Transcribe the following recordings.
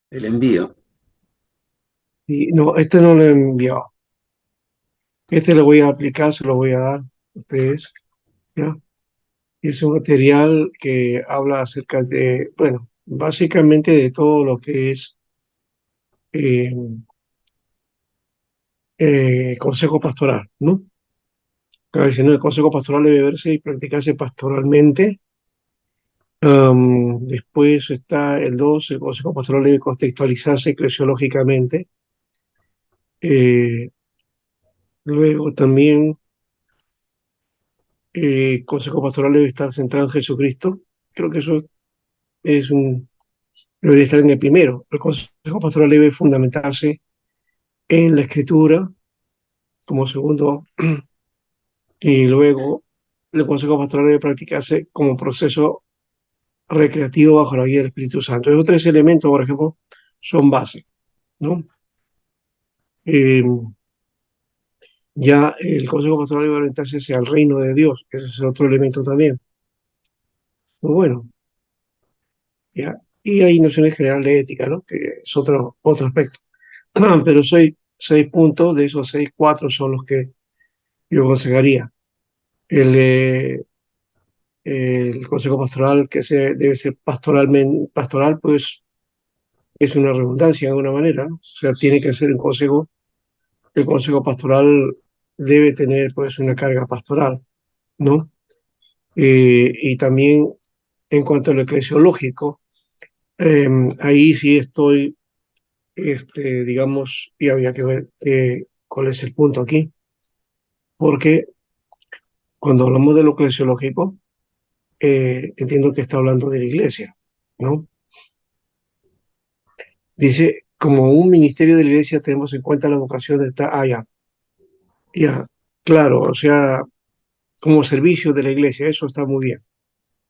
El envío. Y no, este no lo he enviado. Este lo voy a aplicar, se lo voy a dar a ustedes, ¿ya? Es un material que habla acerca de, bueno, básicamente de todo lo que es eh, consejo pastoral, ¿no? Claro, si no, el consejo pastoral debe verse y practicarse pastoralmente. Después está el 2, el consejo pastoral debe contextualizarse eclesiológicamente. Eh, Luego también consejo pastoral debe estar centrado en Jesucristo. Creo que eso es un, debería estar en el primero. El consejo pastoral debe fundamentarse en la escritura como segundo, y luego el consejo pastoral debe practicarse como proceso recreativo bajo la guía del Espíritu Santo. Esos tres elementos, por ejemplo, son base, ¿no? Eh, ya el consejo pastoral debe orientarse hacia el reino de Dios, ese es otro elemento también. Muy bueno, ¿ya? Y hay nociones generales de ética, ¿no? Que es otro aspecto. Pero soy 6 puntos, de esos 6, 4 son los que yo aconsejaría. El consejo pastoral debe ser pastoral, pues es una redundancia de alguna manera, ¿no? O sea, tiene que ser el consejo pastoral debe tener pues una carga pastoral, ¿no? Y también en cuanto a lo eclesiológico, eh, ahí sí estoy, digamos, y había que ver cuál es el punto aquí, porque cuando hablamos de lo eclesiológico, entiendo que está hablando de la iglesia, ¿no? Dice, como un ministerio de la iglesia tenemos en cuenta la vocación de estar allá, ya, claro, o sea, como servicio de la iglesia, eso está muy bien,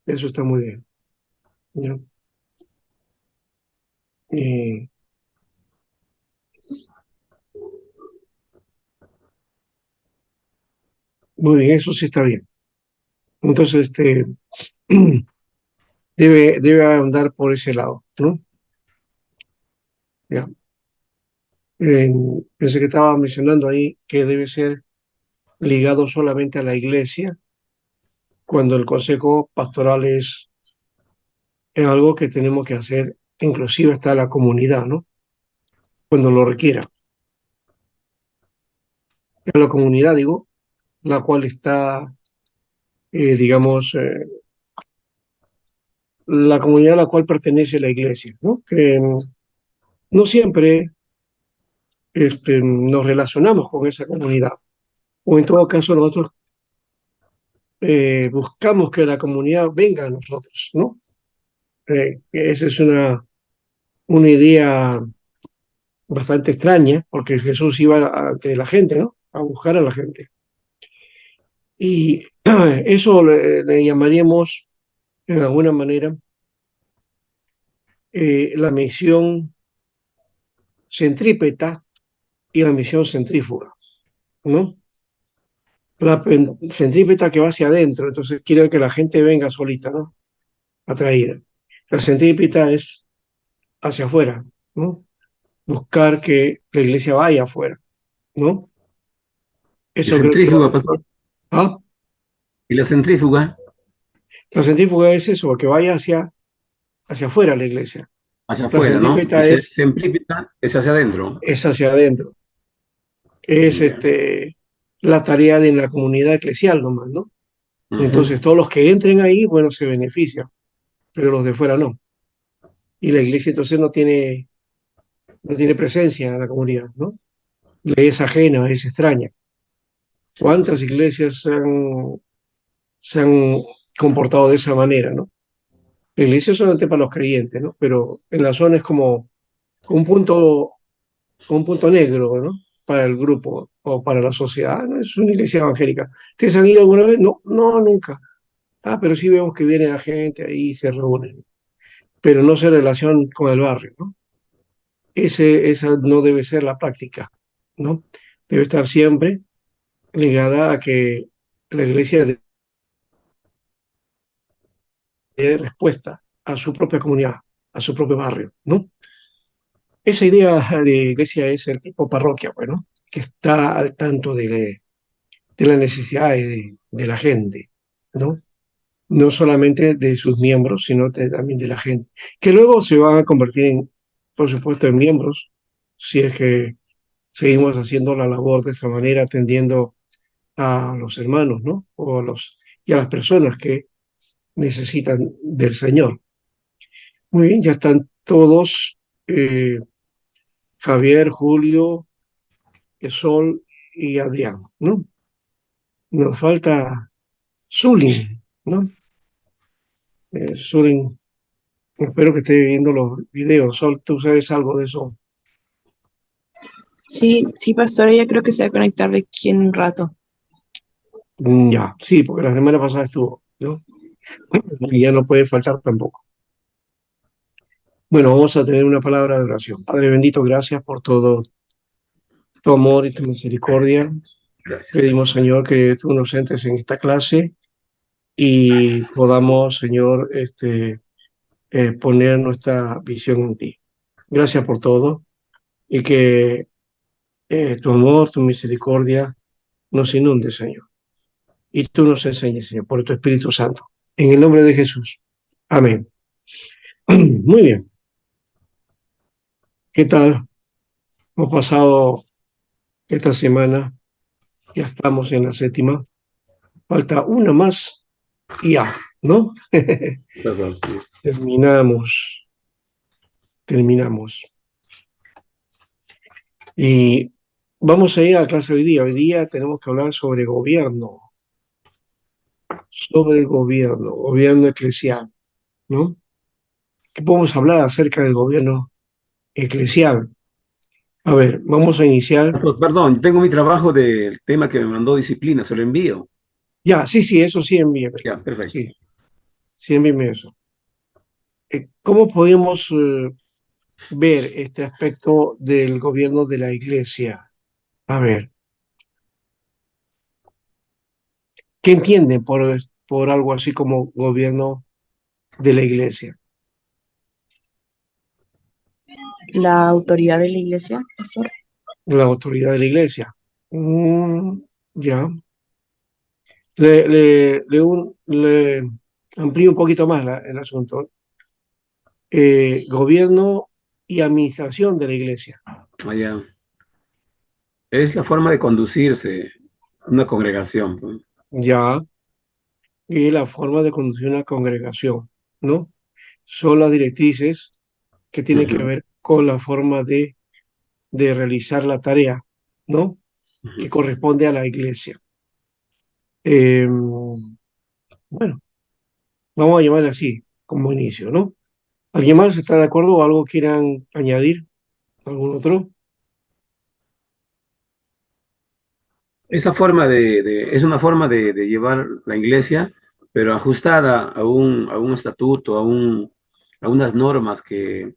eso está muy bien, ¿ya? Y muy bien, eso sí está bien. Entonces, debe andar por ese lado, ¿no? Ya. Pensé que estaba mencionando ahí que debe ser ligado solamente a la iglesia, cuando el consejo pastoral es algo que tenemos que hacer, inclusive hasta la comunidad, ¿no? Cuando lo requiera. A la comunidad, digo, la cual está, digamos, la comunidad a la cual pertenece la iglesia, ¿no? Que no siempre nos relacionamos con esa comunidad, o en todo caso nosotros buscamos que la comunidad venga a nosotros, ¿no? Esa es una idea bastante extraña, porque Jesús iba ante la gente, ¿no? A buscar a la gente. Y eso le llamaríamos, en alguna manera, la misión centrípeta y la misión centrífuga, ¿no? Centrípeta que va hacia adentro, entonces quiere que la gente venga solita, ¿no? Atraída. La centrípeta es hacia afuera, ¿no? Buscar que la iglesia vaya afuera, ¿no? ¿Y Eso creo que va. centrífuga, pastor? ¿Ah? ¿Y la centrífuga? La centrífuga es eso, que vaya hacia afuera la iglesia. Hacia La afuera, ¿no? Y centrípeta centrípeta es hacia adentro. es hacia adentro. Es Ya. la tarea de la comunidad eclesial nomás, ¿no? Ujú. Entonces todos los que entren ahí, bueno, se benefician, pero los de fuera no. Y la iglesia entonces no tiene presencia en la comunidad, ¿no? Le es ajena, es extraña. Sí. ¿Cuántas iglesias se han comportado de esa manera, ¿no? La iglesia es solamente para los creyentes, ¿no? Pero en la zona es como un punto negro, ¿no? Para el grupo o para la sociedad. ¿No? Es una iglesia evangélica. ¿Ustedes han ido alguna vez? No, no, nunca. Ah, pero sí vemos que viene la gente ahí y se reúnen, pero no se relacionan con el barrio, ¿no? Esa no debe ser la práctica, ¿no? Debe estar siempre ligada a que la iglesia dé respuesta a su propia comunidad, a su propio barrio, ¿no? esa idea de iglesia es el tipo parroquia, bueno, que está al tanto de las necesidades de la gente, ¿no? No solamente de sus miembros, sino también de la gente, que luego se van a convertir en, por supuesto, en miembros, si es que seguimos haciendo la labor de esa manera, atendiendo a los hermanos, ¿no? Y a las personas que necesitan del Señor. Muy bien, ya están todos, eh, Javier, Julio, Sol y Adrián, ¿no? Nos falta Zulin, ¿no? Zulin, espero que esté viendo los videos. Sol, ¿tú sabes algo de eso? Sí, sí, pastora, ya creo que se va a conectar de aquí en un rato. Ya, sí, porque la semana pasada estuvo, ¿no? Y ya no puede faltar tampoco. Bueno, vamos a tener una palabra de oración. Padre bendito, gracias por todo tu amor y tu misericordia. Gracias. Pedimos, Señor, que tú nos entres en esta clase y podamos, Señor, poner nuestra visión en ti. Gracias por todo y que tu amor, tu misericordia nos inunde, Señor. Y tú nos enseñes, Señor, por tu Espíritu Santo. En el nombre de Jesús. Amén. Muy bien. ¿Qué tal? Hemos pasado esta semana, ya estamos en la séptima. Falta una más y ya, ¿no? Pastor, sí. Terminamos, terminamos. Y vamos a ir a la clase hoy día. Hoy día tenemos que hablar sobre el gobierno eclesial, ¿no? ¿Qué podemos hablar acerca del gobierno eclesial? A ver, vamos a iniciar. Pastor, perdón, tengo mi trabajo del tema que me mandó disciplina, se lo envío. Ya, sí, sí, eso sí, envíeme. Ya, perfecto. Sí, sí, envíeme eso. ¿Cómo podemos ver este aspecto del gobierno de la iglesia? A ver, ¿qué entienden por algo así como gobierno de la iglesia? La autoridad de la iglesia, pastor. La autoridad de la iglesia. Mm, ya. Le amplío un poquito más el asunto. Gobierno y administración de la iglesia. Allá. Es la forma de conducirse una congregación, pues. Ya. Y la forma de conducir una congregación, ¿no? Son las directrices que tienen que Ujú, ver con la forma de realizar la tarea, ¿no? Que ujú. corresponde a la iglesia. Eh, bueno, vamos a llamarle así, como inicio, ¿no? ¿Alguien más está de acuerdo o algo quieran añadir? ¿Algún otro? Esa forma es una forma de llevar la iglesia, pero ajustada a un estatuto, a unas normas que,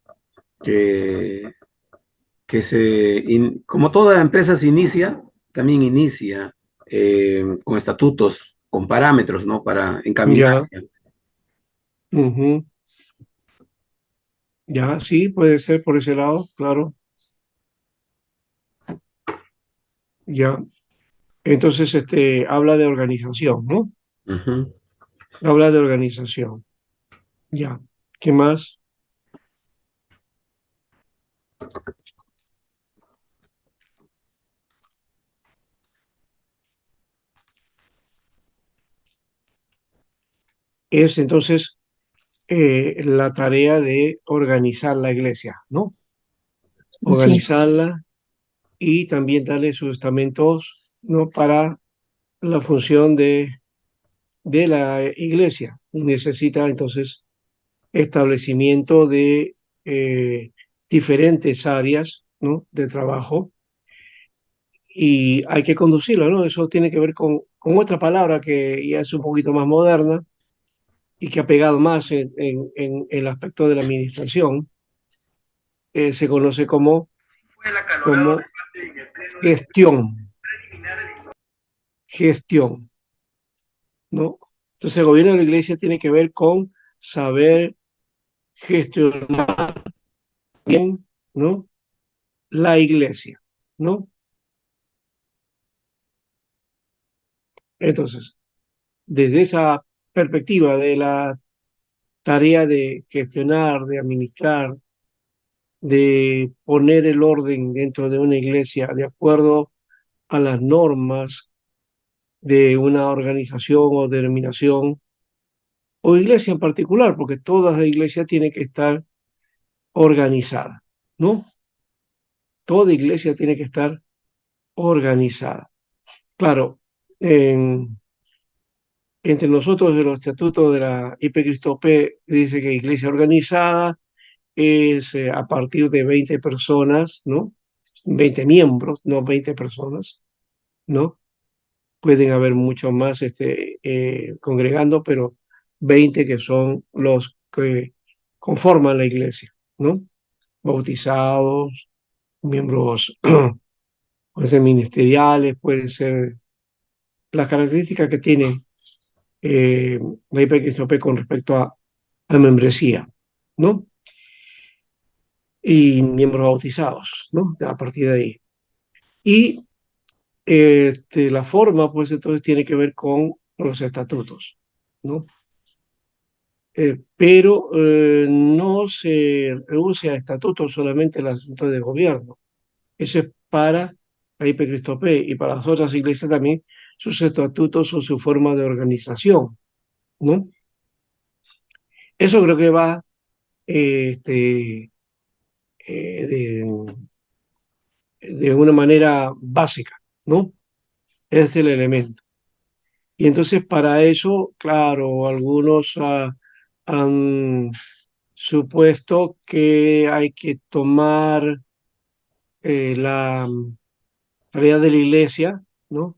como toda empresa se inicia, también inicia con estatutos, con parámetros, ¿no? Para encaminar. Ya, ujú, ya, sí, puede ser por ese lado, claro, ya. Entonces, habla de organización, ¿no? Ujú. Habla de organización, ya. ¿Qué más? Es entonces la tarea de organizar la iglesia, ¿no? Sí, Organizarla y también darle sus estamentos, ¿no? Para la función de la iglesia. Y necesita entonces establecimiento de diferentes áreas, ¿no? De trabajo y hay que conducirlo, ¿no? Eso tiene que ver con otra palabra que ya es un poquito más moderna y que ha pegado más en el aspecto de la administración. Se conoce como gestión, gestión, ¿no? Entonces el gobierno de la iglesia tiene que ver con saber gestionar bien, ¿no? la iglesia, ¿no? Entonces, desde esa perspectiva de la tarea de gestionar, de administrar, de poner el orden dentro de una iglesia de acuerdo a las normas de una organización o denominación o iglesia en particular, porque toda la iglesia tiene que estar organizada, ¿no? Toda iglesia tiene que estar organizada. Claro, entre nosotros de los estatutos de la IPCRISTOP dice que iglesia organizada es a partir de 20 personas, ¿no? 20 miembros, no 20 personas, ¿no? Pueden haber muchos más congregando, pero 20 que son los que conforman la iglesia, ¿no? Bautizados, miembros pueden ser ministeriales, pueden ser las características que tiene la IPCRISTOP con respecto a membresía, ¿no? Y miembros bautizados, ¿no? A partir de ahí. Y la forma, pues entonces tiene que ver con los estatutos, ¿no? Pero no se reduce a estatutos solamente el asunto de gobierno. Eso es para la IPCRISTOP y para las otras iglesias también, sus estatutos o su forma de organización, ¿no? Eso creo que va de una manera básica, ¿no? Ese es el elemento. Y entonces para eso, claro, algunos han supuesto que hay que tomar la tarea de la iglesia, ¿no?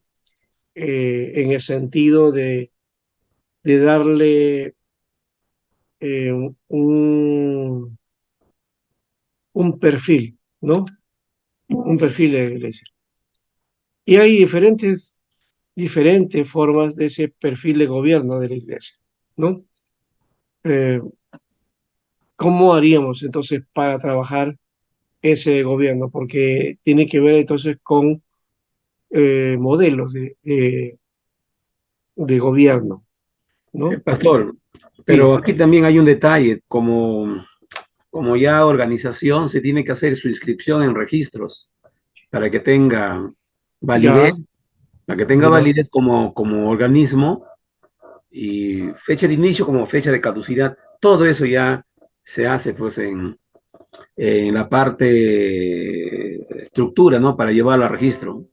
En el sentido de darle eh, un, un perfil, ¿no? Un perfil de la iglesia. Y hay diferentes formas de ese perfil de gobierno de la iglesia, ¿no? Eh, ¿Cómo haríamos entonces para trabajar ese gobierno? Porque tiene que ver entonces con modelos de gobierno, ¿no? Pastor, pero Sí, aquí también hay un detalle, como ya organización se tiene que hacer su inscripción en registros para que tenga validez, ya, para que tenga ya, validez como organismo y fecha de inicio como fecha de caducidad. Todo eso ya se hace pues en la parte estructura, ¿no? Para llevarlo a registro,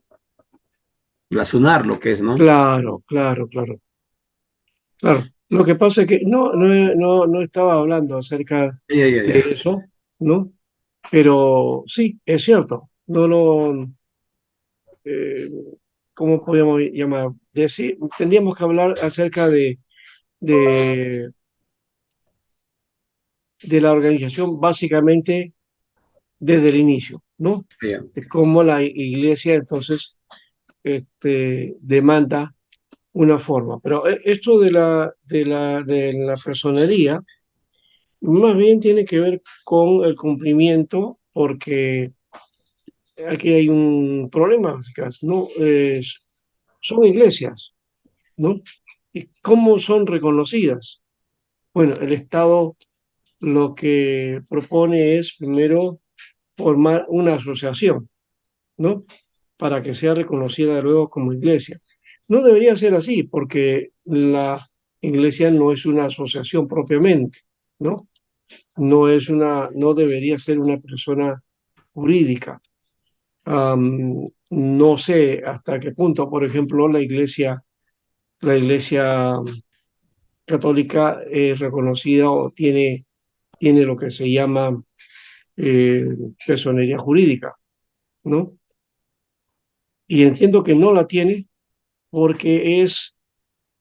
la SUNAR, lo que es, ¿no? claro, claro, claro, claro. Lo que pasa es que no estaba hablando acerca Ya, ya, de ya. eso, ¿no? Pero sí, es cierto, no lo, eh, ¿cómo podríamos llamar? Decir, tendríamos que hablar acerca de, de la organización básicamente desde el inicio, ¿no? Ya. De cómo la iglesia entonces demanda una forma. Pero esto de la personería más bien tiene que ver con el cumplimiento, porque aquí hay un problema, chicas, ¿no? Son iglesias, ¿no? ¿Y cómo son reconocidas? Bueno, el Estado lo que propone es primero formar una asociación, ¿no? Para que sea reconocida luego como iglesia. No debería ser así, porque la iglesia no es una asociación propiamente, ¿no? No debería ser una persona jurídica. No sé hasta qué punto, por ejemplo, la iglesia católica es reconocida o tiene lo que se llama eh, personería jurídica, ¿no? Y entiendo que no la tiene porque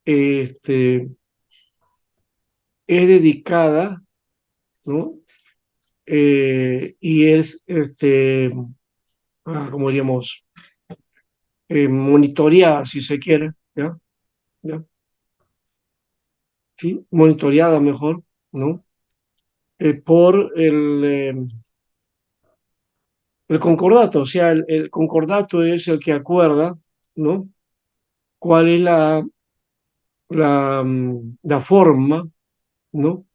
este, es dedicada, ¿no? Y es, como diríamos, monitoreada, si se quiere, ¿ya? ¿Ya? ¿Sí? Monitoreada mejor, ¿no? Por El concordato, o sea, el concordato es el que acuerda, ¿no? Cuál es la forma, ¿no?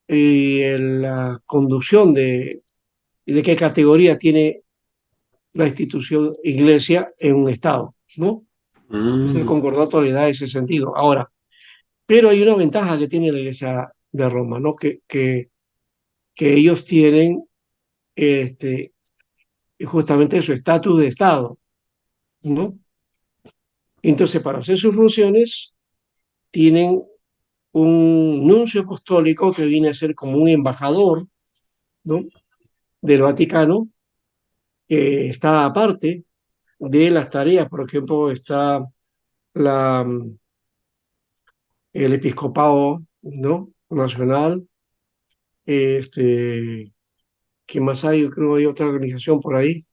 Y la conducción de qué categoría tiene la institución iglesia en un Estado, ¿no? Entonces el Mm. concordato le da ese sentido. Ahora, pero hay una ventaja que tiene la iglesia de Roma, ¿no? Que ellos tienen este, justamente su estatus de Estado, ¿no? Entonces, para hacer sus funciones, tienen un nuncio apostólico que viene a ser como un embajador, ¿no? Del Vaticano, que está aparte de las tareas. Por ejemplo, está la, el episcopado, ¿no? Nacional, este, ¿qué más hay? Yo creo que hay otra organización por ahí,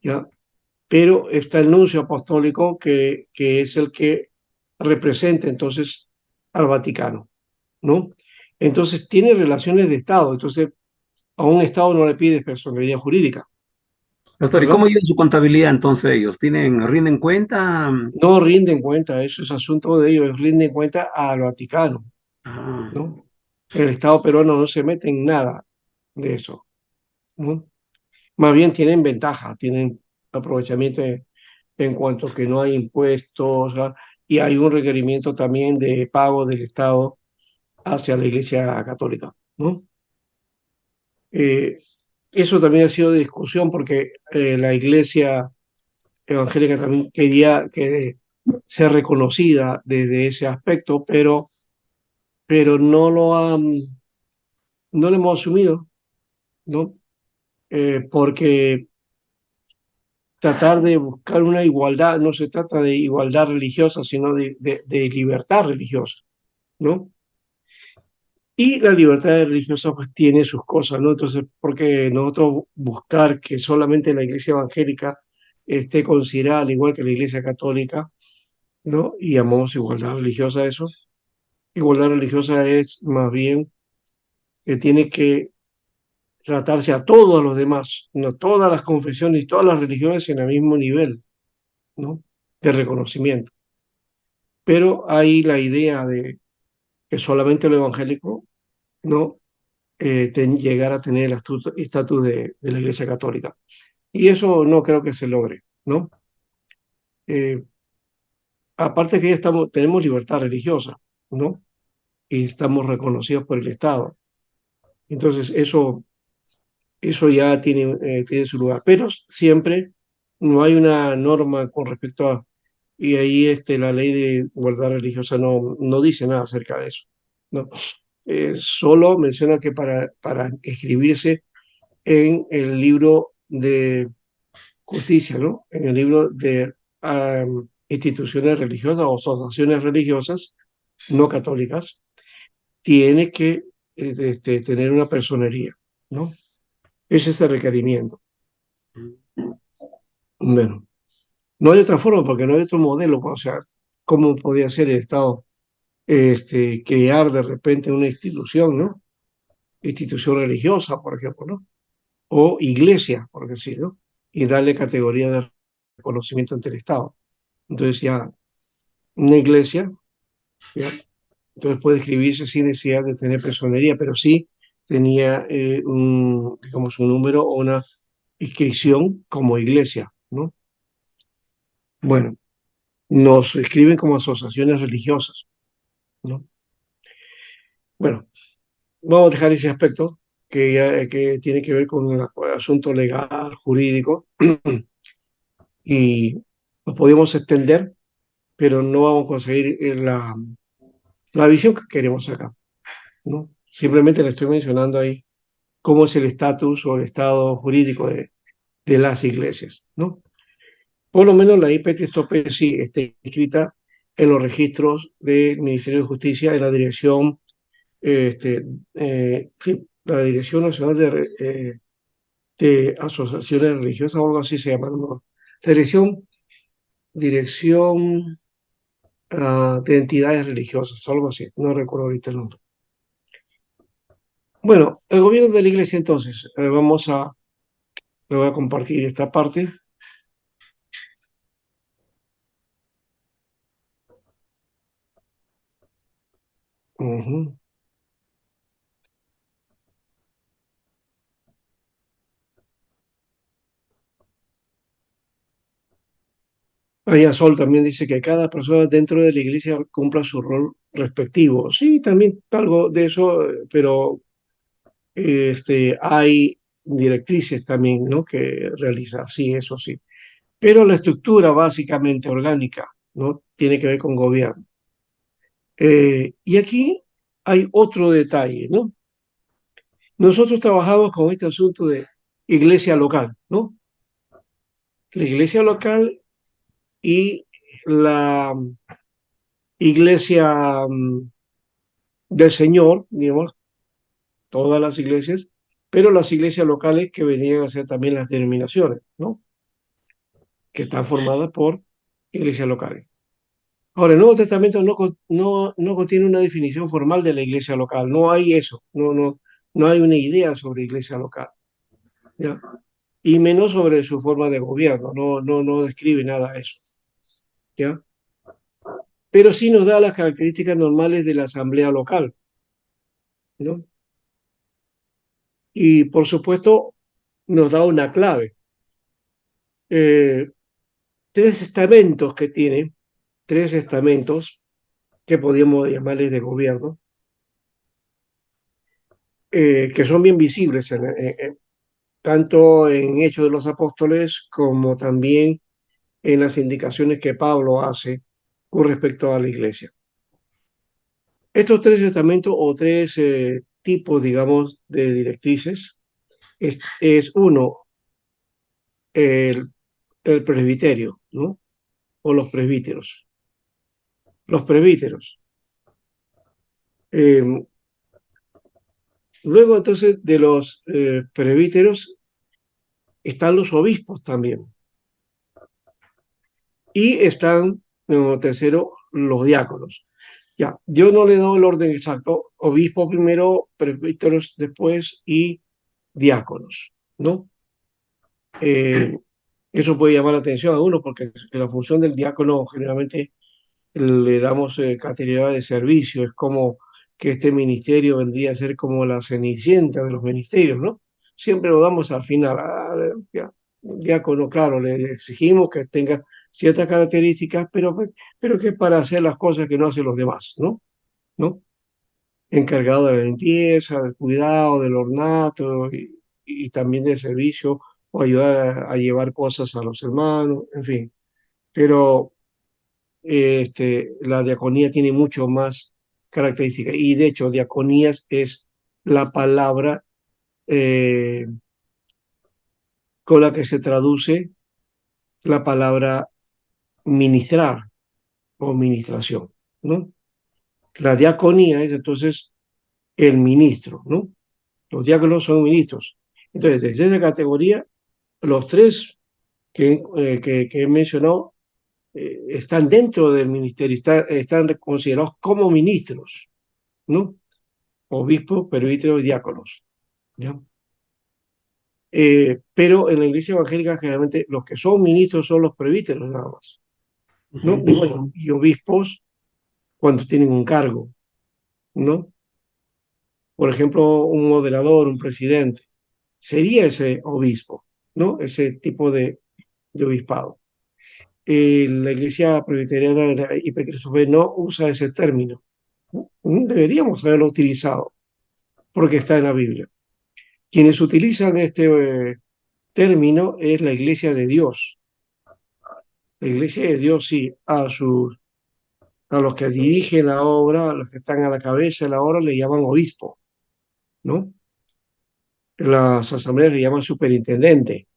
¿ya? Pero está el nuncio apostólico que es el que representa entonces al Vaticano, ¿no? Entonces tiene relaciones de Estado, entonces a un Estado no le pide personalidad jurídica, Pastor, ¿y cómo ¿verdad? llevan su contabilidad entonces ellos? ¿Rinden cuenta? No rinden cuenta, eso es asunto de ellos, rinden cuenta al Vaticano, Ah, ¿no? El Estado peruano no se mete en nada de eso, ¿no? Más bien tienen ventaja, tienen aprovechamiento en cuanto que no hay impuestos, ¿ah? Y hay un requerimiento también de pago del Estado hacia la Iglesia Católica, ¿no? Eh, Eso también ha sido de discusión porque la Iglesia evangélica también quería que ser reconocida desde ese aspecto, pero no lo hemos asumido, ¿no? Porque tratar de buscar una igualdad, no se trata de igualdad religiosa, sino de libertad religiosa, ¿no? Y la libertad religiosa pues tiene sus cosas, ¿no? Entonces, porque nosotros buscar que solamente la iglesia evangélica esté considerada al igual que la iglesia católica, ¿no? Y llamamos igualdad religiosa a eso. Igualdad religiosa es más bien que tiene que tratarse a todos los demás, no todas las confesiones y todas las religiones en el mismo nivel, ¿no? De reconocimiento. Pero hay la idea de que solamente lo evangélico no llegar a tener el estatus de la Iglesia Católica. Y eso no creo que se logre, ¿no? Eh, Aparte que ya tenemos libertad religiosa, ¿no? Y estamos reconocidos por el Estado. Entonces, eso ya tiene su lugar. Pero siempre no hay una norma con respecto a, y ahí la ley de igualdad religiosa no dice nada acerca de eso, ¿no? Solo menciona que para inscribirse en el libro de justicia, ¿no? En el libro de instituciones religiosas o asociaciones religiosas no católicas, tiene que tener una personería, ¿no? Ese es el requerimiento. Bueno, no hay otra forma porque no hay otro modelo, o sea, ¿cómo podía ser el Estado crear de repente una institución, ¿no? Institución religiosa, por ejemplo, ¿no? O iglesia, por decirlo, y darle categoría de reconocimiento ante el Estado. Entonces ya una iglesia, ¿ya? Entonces puede escribirse sin necesidad de tener personería, pero sí tenía digamos, un número o una inscripción como iglesia, ¿no? Bueno, nos escriben como asociaciones religiosas, ¿no? Bueno, vamos a dejar ese aspecto que tiene que ver con el asunto legal, jurídico, y nos podemos extender, pero no vamos a conseguir la visión que queremos acá, ¿no? Simplemente le estoy mencionando ahí cómo es el estatus o el estado jurídico de las iglesias, ¿no? Por lo menos la IP Cristope sí está inscrita en los registros del Ministerio de Justicia en la dirección, sí, la Dirección Nacional de Asociaciones Religiosas o algo así se llama, ¿no? La Dirección de Entidades Religiosas, algo así, no recuerdo ahorita el nombre. Bueno, el gobierno de la iglesia entonces, vamos a Le voy a compartir esta parte. Ujú. Aya Sol también dice que cada persona dentro de la iglesia cumpla su rol respectivo. Sí, también algo de eso, pero hay directrices también, ¿no? Que realizar, sí, eso sí. Pero la estructura básicamente orgánica, ¿no? Tiene que ver con gobierno. Y aquí hay otro detalle, ¿no? Nosotros trabajamos con este asunto de iglesia local, ¿no? La iglesia local y la iglesia del Señor, digamos, todas las iglesias, pero las iglesias locales que venían a ser también las denominaciones, ¿no? Que están formadas por iglesias locales. Ahora, el Nuevo Testamento no contiene una definición formal de la iglesia local, no hay eso, no hay una idea sobre iglesia local, ¿ya? Y menos sobre su forma de gobierno, no describe nada de eso, ¿ya? Pero sí nos da las características normales de la asamblea local, ¿no? Y por supuesto nos da una clave. Eh, Tres estamentos que tiene, tres estamentos que podríamos llamarles de gobierno, que son bien visibles tanto en Hechos de los Apóstoles como también en las indicaciones que Pablo hace con respecto a la iglesia. Estos tres estamentos o tres tipos, digamos, de directrices es uno, el, el presbiterio, ¿no? O los presbíteros. Los presbíteros. Eh, Luego entonces de los presbíteros están los obispos también. Y están, como tercero, los diáconos. Ya, yo no le doy el orden exacto. Obispo primero, presbíteros después y diáconos, ¿no? Eh, Eso puede llamar la atención a uno porque la función del diácono generalmente le damos categoría de servicio. Es como que este ministerio vendría a ser como la cenicienta de los ministerios, ¿no? Siempre lo damos al final. Ya, diácono, claro, le exigimos que tenga ciertas características, pero que para hacer las cosas que no hacen los demás, ¿no? ¿No? Encargado de la limpieza, del cuidado, del ornato y también del servicio o ayudar a llevar cosas a los hermanos, en fin. Pero la diaconía tiene mucho más características y de hecho diaconías es la palabra eh, con la que se traduce la palabra ministrar o ministración, ¿no? La diaconía es entonces el ministro, ¿no? Los diáconos son ministros. Entonces, desde esa categoría, los tres que he mencionado están dentro del ministerio, están considerados como ministros, ¿no? Obispos, presbíteros y diáconos, ¿ya? Pero en la iglesia evangélica generalmente los que son ministros son los presbíteros nada más, ¿no? Y bueno, y obispos cuando tienen un cargo, ¿no? Por ejemplo, un moderador, un presidente, sería ese obispo, ¿no? Ese tipo de obispado. La iglesia presbiteriana de la IPCRISTOFE no usa ese término. ¿No? Deberíamos haberlo utilizado porque está en la Biblia. Quienes utilizan este término es la iglesia de Dios. La iglesia de Dios, sí, a los que dirigen la obra, a los que están a la cabeza de la obra, le llaman obispo, ¿no? Las asambleas le llaman superintendente.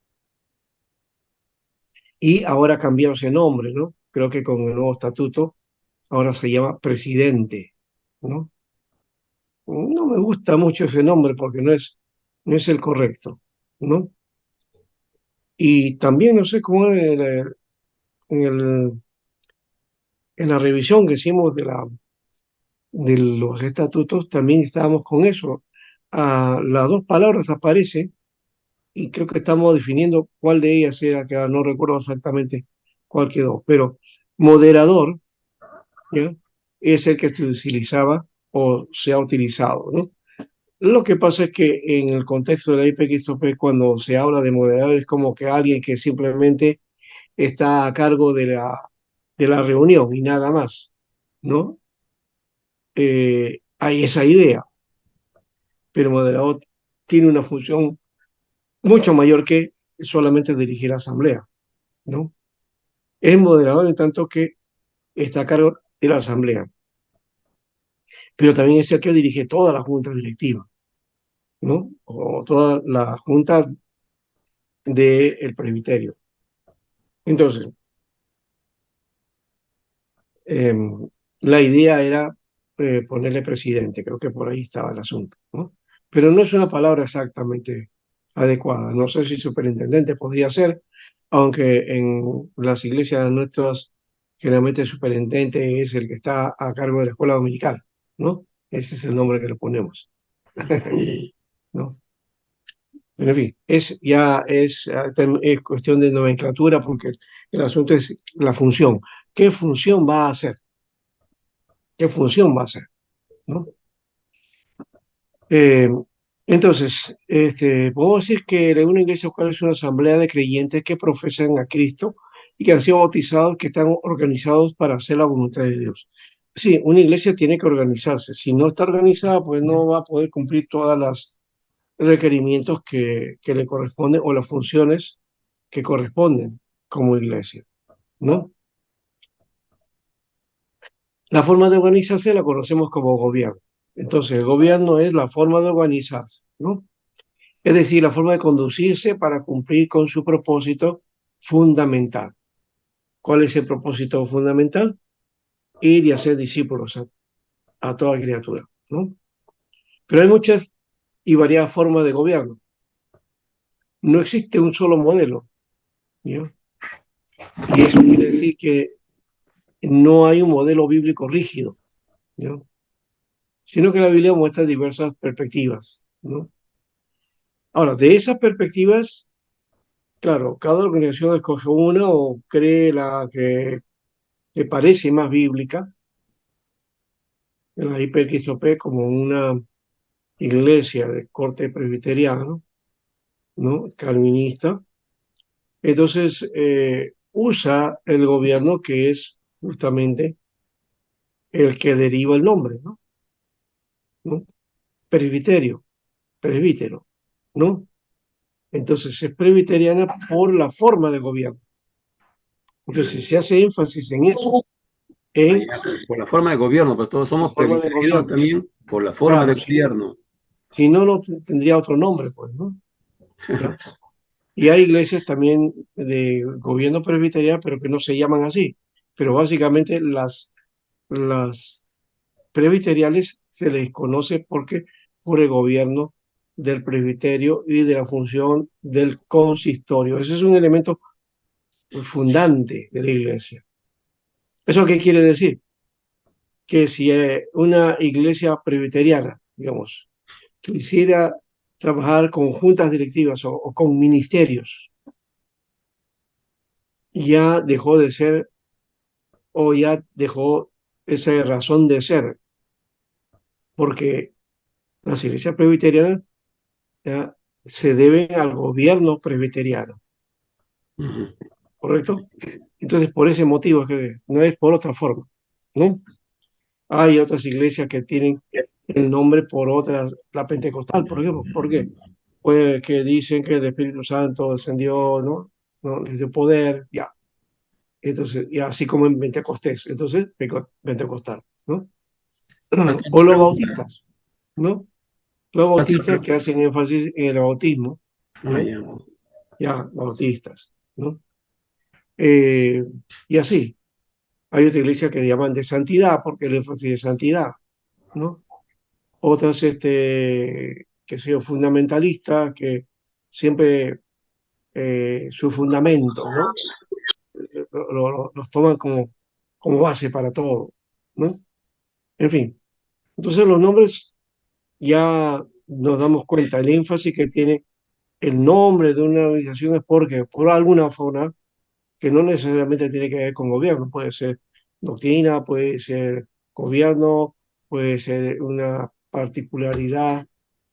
Y ahora ha cambiado ese nombre, ¿no? Creo que con el nuevo estatuto ahora se llama presidente, ¿no? No me gusta mucho ese nombre porque no es el correcto, ¿no? Y también no sé cómo en el- en la revisión que hicimos de los estatutos también estábamos con eso. Las dos palabras aparecen y creo que estamos definiendo cuál de ellas era, que no recuerdo exactamente cuál quedó, pero moderador, ¿ya? Es el que se utilizaba o se ha utilizado, ¿no? Lo que pasa es que en el contexto de la IPXP, cuando se habla de moderador, es como que alguien que simplemente está a cargo de la reunión y nada más, ¿no? Hay esa idea, pero moderador tiene una función mucho mayor que solamente dirigir la asamblea, ¿no? Es moderador en tanto que está a cargo de la asamblea, pero también es el que dirige toda la junta directiva, ¿no? O toda la junta del presbiterio. Entonces, eh, la idea era ponerle presidente, creo que por ahí estaba el asunto, ¿no? Pero no es una palabra exactamente adecuada. No sé si superintendente podría ser, aunque en las iglesias nuestras generalmente el superintendente es el que está a cargo de la escuela dominical, ¿no? Ese es el nombre que le ponemos, ¿no? Pero en fin, es cuestión de nomenclatura porque el asunto es la función. ¿Qué función va a hacer? ¿Qué función va a hacer? ¿No? Eh, entonces, podemos decir que una iglesia local es una asamblea de creyentes que profesan a Cristo y que han sido bautizados, que están organizados para hacer la voluntad de Dios. Sí, una iglesia tiene que organizarse. Si no está organizada, pues no va a poder cumplir todas las requerimientos que le corresponden o las funciones que corresponden como iglesia, ¿no? La forma de organizarse la conocemos como gobierno. Entonces, el gobierno es la forma de organizarse, ¿no? Es decir, la forma de conducirse para cumplir con su propósito fundamental. ¿Cuál es el propósito fundamental? Ir y hacer discípulos a toda criatura, ¿no? Pero hay muchas y variadas formas de gobierno. No existe un solo modelo, ¿ya? Y eso quiere decir que no hay un modelo bíblico rígido, ¿no? Sino que la Biblia muestra diversas perspectivas, ¿no? Ahora, de esas perspectivas, claro, cada organización escoge una o cree la que le parece más bíblica, en la Hiperquistopé como una iglesia de corte presbiteriano, ¿no? Calvinista. Entonces, usa el gobierno que es justamente el que deriva el nombre, ¿no? ¿No? Presbiterio, presbítero, ¿no? Entonces es presbiteriana por la forma de gobierno. Entonces se hace énfasis en eso, en Por la forma de gobierno, pues todos la somos forma de presbiterianos gobierno. también por la forma de Claro, gobierno. si no, no tendría otro nombre, pues, ¿no? ¿Ya? Y hay iglesias también de gobierno presbiteriano, pero que no se llaman así. Pero básicamente las presbiteriales se les conoce porque por el gobierno del presbiterio y de la función del consistorio. Ese es un elemento fundante de la iglesia. ¿Eso qué quiere decir? Que si una iglesia presbiteriana, digamos, quisiera trabajar con juntas directivas o con ministerios, ya dejó de ser o ya dejó esa razón de ser, porque las iglesias presbiterianas ya se deben al gobierno presbiteriano, Ujú. ¿correcto? Entonces, por ese motivo es que no es por otra forma, ¿no? Hay otras iglesias que tienen el nombre por otras, la pentecostal, por ejemplo. ¿Por qué? Pues que dicen que el Espíritu Santo descendió, ¿no? ¿No? Les dio poder, ya. Entonces, y así como en Pentecostés, entonces, pentecostal, ¿no? Pastor, O una los pregunta. bautistas, ¿no? Los bautistas Pastor, que hacen énfasis en el bautismo, ah, ¿no? ya. Ya, bautistas, ¿no? Eh, y así. Hay otra iglesia que llaman de santidad, porque el énfasis es santidad, ¿no? Otras, que son fundamentalistas, que siempre su fundamento, ¿no? Los toman como base para todo, ¿no? En fin, entonces los nombres ya nos damos cuenta, el énfasis que tiene el nombre de una organización es porque, por alguna forma, que no necesariamente tiene que ver con gobierno, puede ser doctrina, puede ser gobierno, puede ser una particularidad,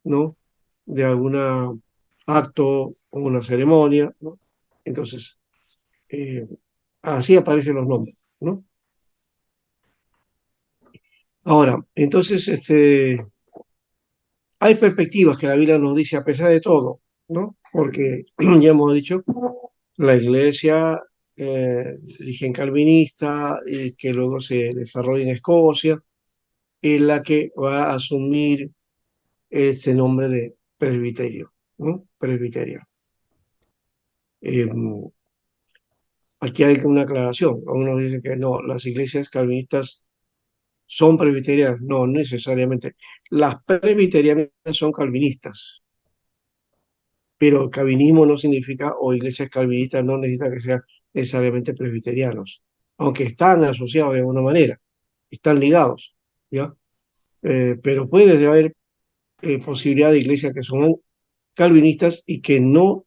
¿no? De algún acto o una ceremonia, ¿no? Entonces, eh, así aparecen los nombres, ¿no? Ahora, entonces, hay perspectivas que la Biblia nos dice a pesar de todo, ¿no? Porque ya hemos dicho, la iglesia de origen calvinista, y que luego se desarrolla en Escocia, es la que va a asumir este nombre de presbiterio, ¿no? Presbiterio. Eh, Aquí hay una aclaración. Algunos dicen que no, las iglesias calvinistas son presbiterianas. No, no necesariamente. Las presbiterianas son calvinistas, pero calvinismo no significa, o iglesias calvinistas no necesitan que sean necesariamente presbiterianos, aunque están asociados de alguna manera, están ligados, ¿ya? Pero puede haber posibilidad de iglesias que son calvinistas y que no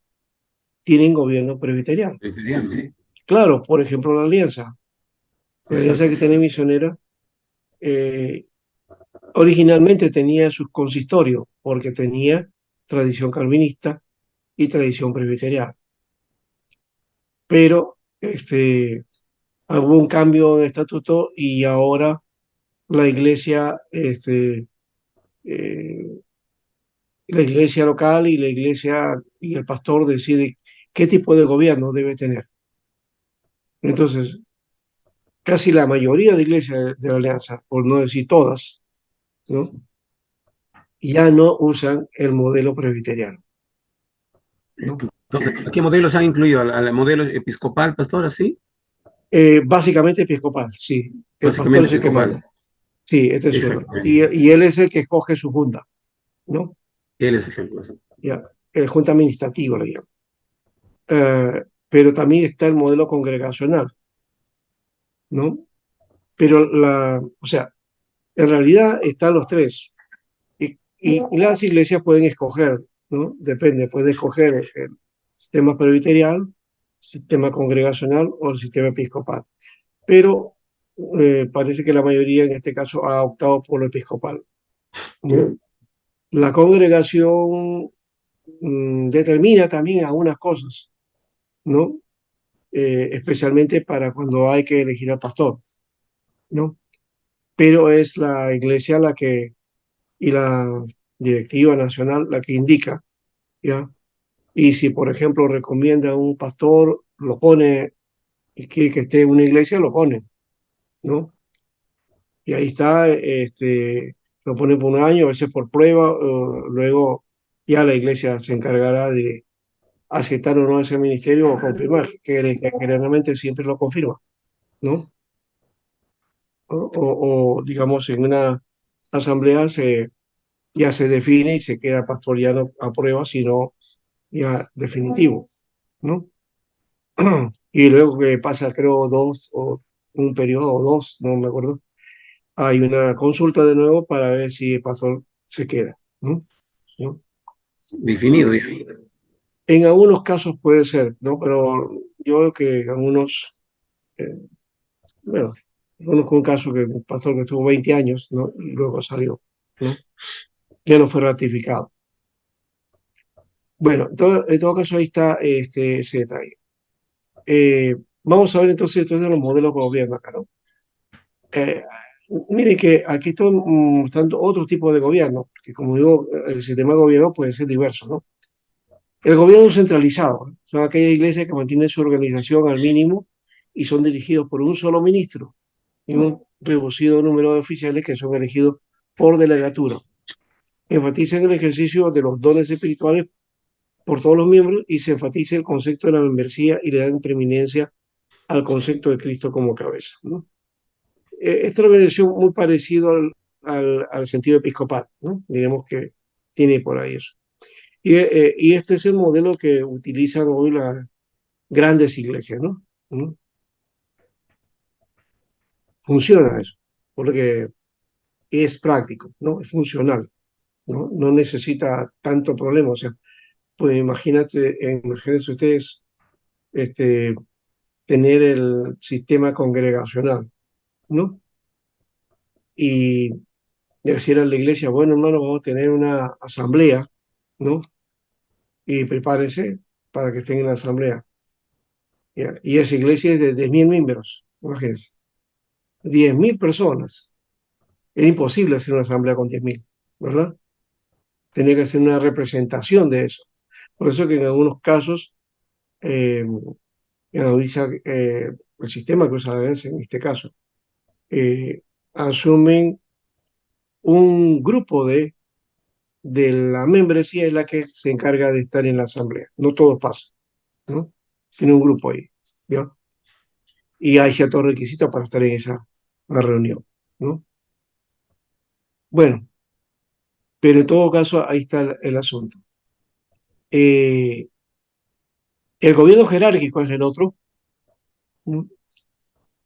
tienen gobierno presbiteriano. Presbiteriano, ¿eh? Claro, por ejemplo, la alianza Exacto. que tiene misionera, eh, originalmente tenía sus consistorios porque tenía tradición calvinista y tradición presbiteriana, pero hubo un cambio de estatuto y ahora la iglesia, eh, la iglesia local y la iglesia y el pastor decide qué tipo de gobierno debe tener. Entonces, casi la mayoría de iglesias de la Alianza, por no decir todas, ¿no? Ya no usan el modelo presbiteriano, ¿no? Entonces, ¿a qué modelos han incluido? ¿Al modelo episcopal, pastor, así? Básicamente episcopal, sí. El pastor Básicamente es el que episcopal. manda. Sí, este es su orden. Exactamente. Y él es el que escoge su junta, ¿no? Él es el que... Ya, junta administrativa, le llaman. Pero también está el modelo congregacional, ¿no? O sea, en realidad están los tres. Y las iglesias pueden escoger, ¿no? Depende, pueden escoger el sistema presbiterial, sistema congregacional o el sistema episcopal. Pero parece que la mayoría en este caso ha optado por lo episcopal, ¿no? La congregación determina también algunas cosas, ¿no? Especialmente para cuando hay que elegir al pastor, ¿no? Pero es la iglesia la que, y la directiva nacional la que indica, ¿ya? Y si, por ejemplo, recomienda a un pastor, lo pone y quiere que esté en una iglesia, lo pone, ¿no? Y ahí está, lo pone por un año, a veces por prueba, luego ya la iglesia se encargará de aceptar o no ese ministerio o confirmar, que generalmente siempre lo confirma, ¿no? Digamos, en una asamblea ya se define y se queda pastoreado a prueba, sino ya definitivo, ¿no? Y luego que pasa, creo, dos o un periodo o dos, no me acuerdo, hay una consulta de nuevo para ver si el pastor se queda, ¿no? ¿No? Definido. En algunos casos puede ser, ¿no? Pero yo creo que en algunos, eh, bueno, conozco un caso que un pastor que estuvo 20 años, ¿no? Y luego salió, ¿no? Ya no fue ratificado. Bueno, en todo caso ahí está ese detalle. Vamos a ver entonces los modelos de gobierno acá, ¿no? Eh, Miren que aquí están mostrando otro tipo de gobierno, que como digo, el sistema de gobierno puede ser diverso, ¿no? El gobierno centralizado, ¿no? Son aquellas iglesias que mantienen su organización al mínimo y son dirigidos por un solo ministro y un reducido número de oficiales que son elegidos por delegatura. Enfatizan el ejercicio de los dones espirituales por todos los miembros y se enfatiza el concepto de la membresía y le dan preeminencia al concepto de Cristo como cabeza, ¿no? Esta organización muy parecido al sentido episcopal, ¿no? Diremos que tiene por ahí eso. Y este es el modelo que utilizan hoy las grandes iglesias, ¿no? ¿No? Funciona eso, porque es práctico, ¿no? Es funcional, ¿no? No necesita tanto problema. O sea, pues imagínense ustedes este, tener el sistema congregacional, ¿no? Y decir a la iglesia, bueno, hermano, vamos a tener una asamblea, ¿no? Y prepárense para que estén en la asamblea. ¿Ya? Y esa iglesia es de 10.000 miembros, imagínense. 10.000 personas. Es imposible hacer una asamblea con 10.000, ¿verdad? Tenía que hacer una representación de eso. Por eso que en algunos casos, eh, el sistema que usa la alianza en este caso, eh, asumen un grupo de la membresía es la que se encarga de estar en la asamblea. No todos pasan, ¿no? Sino un grupo ahí, ¿ya? Y hay ciertos requisitos para estar en esa reunión, ¿no? Bueno, pero en todo caso, ahí está el asunto. Eh, el gobierno jerárquico es el otro, ¿no?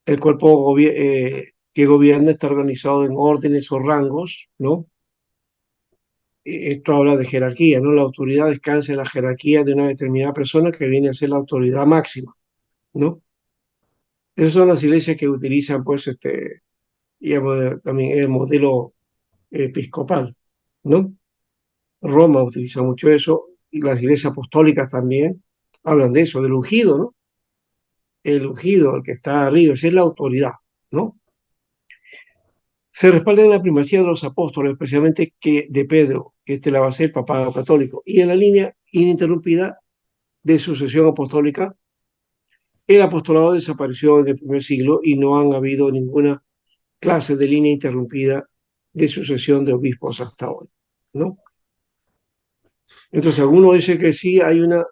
El cuerpo que gobierna está organizado en órdenes o rangos, ¿no? Esto habla de jerarquía, ¿no? La autoridad descansa en la jerarquía de una determinada persona que viene a ser la autoridad máxima, ¿no? Esas son las iglesias que utilizan, pues, digamos, también el modelo episcopal, ¿no? Roma utiliza mucho eso, y las iglesias apostólicas también hablan de eso, del ungido, ¿no? El ungido, el que está arriba, esa es la autoridad, ¿no? Se respalda en la primacía de los apóstoles, especialmente que de Pedro, que la va a ser el papado católico, y en la línea ininterrumpida de sucesión apostólica. El apostolado desapareció en el primer siglo y no han habido ninguna clase de línea interrumpida de sucesión de obispos hasta hoy, ¿no? Entonces, algunos dicen que sí hay una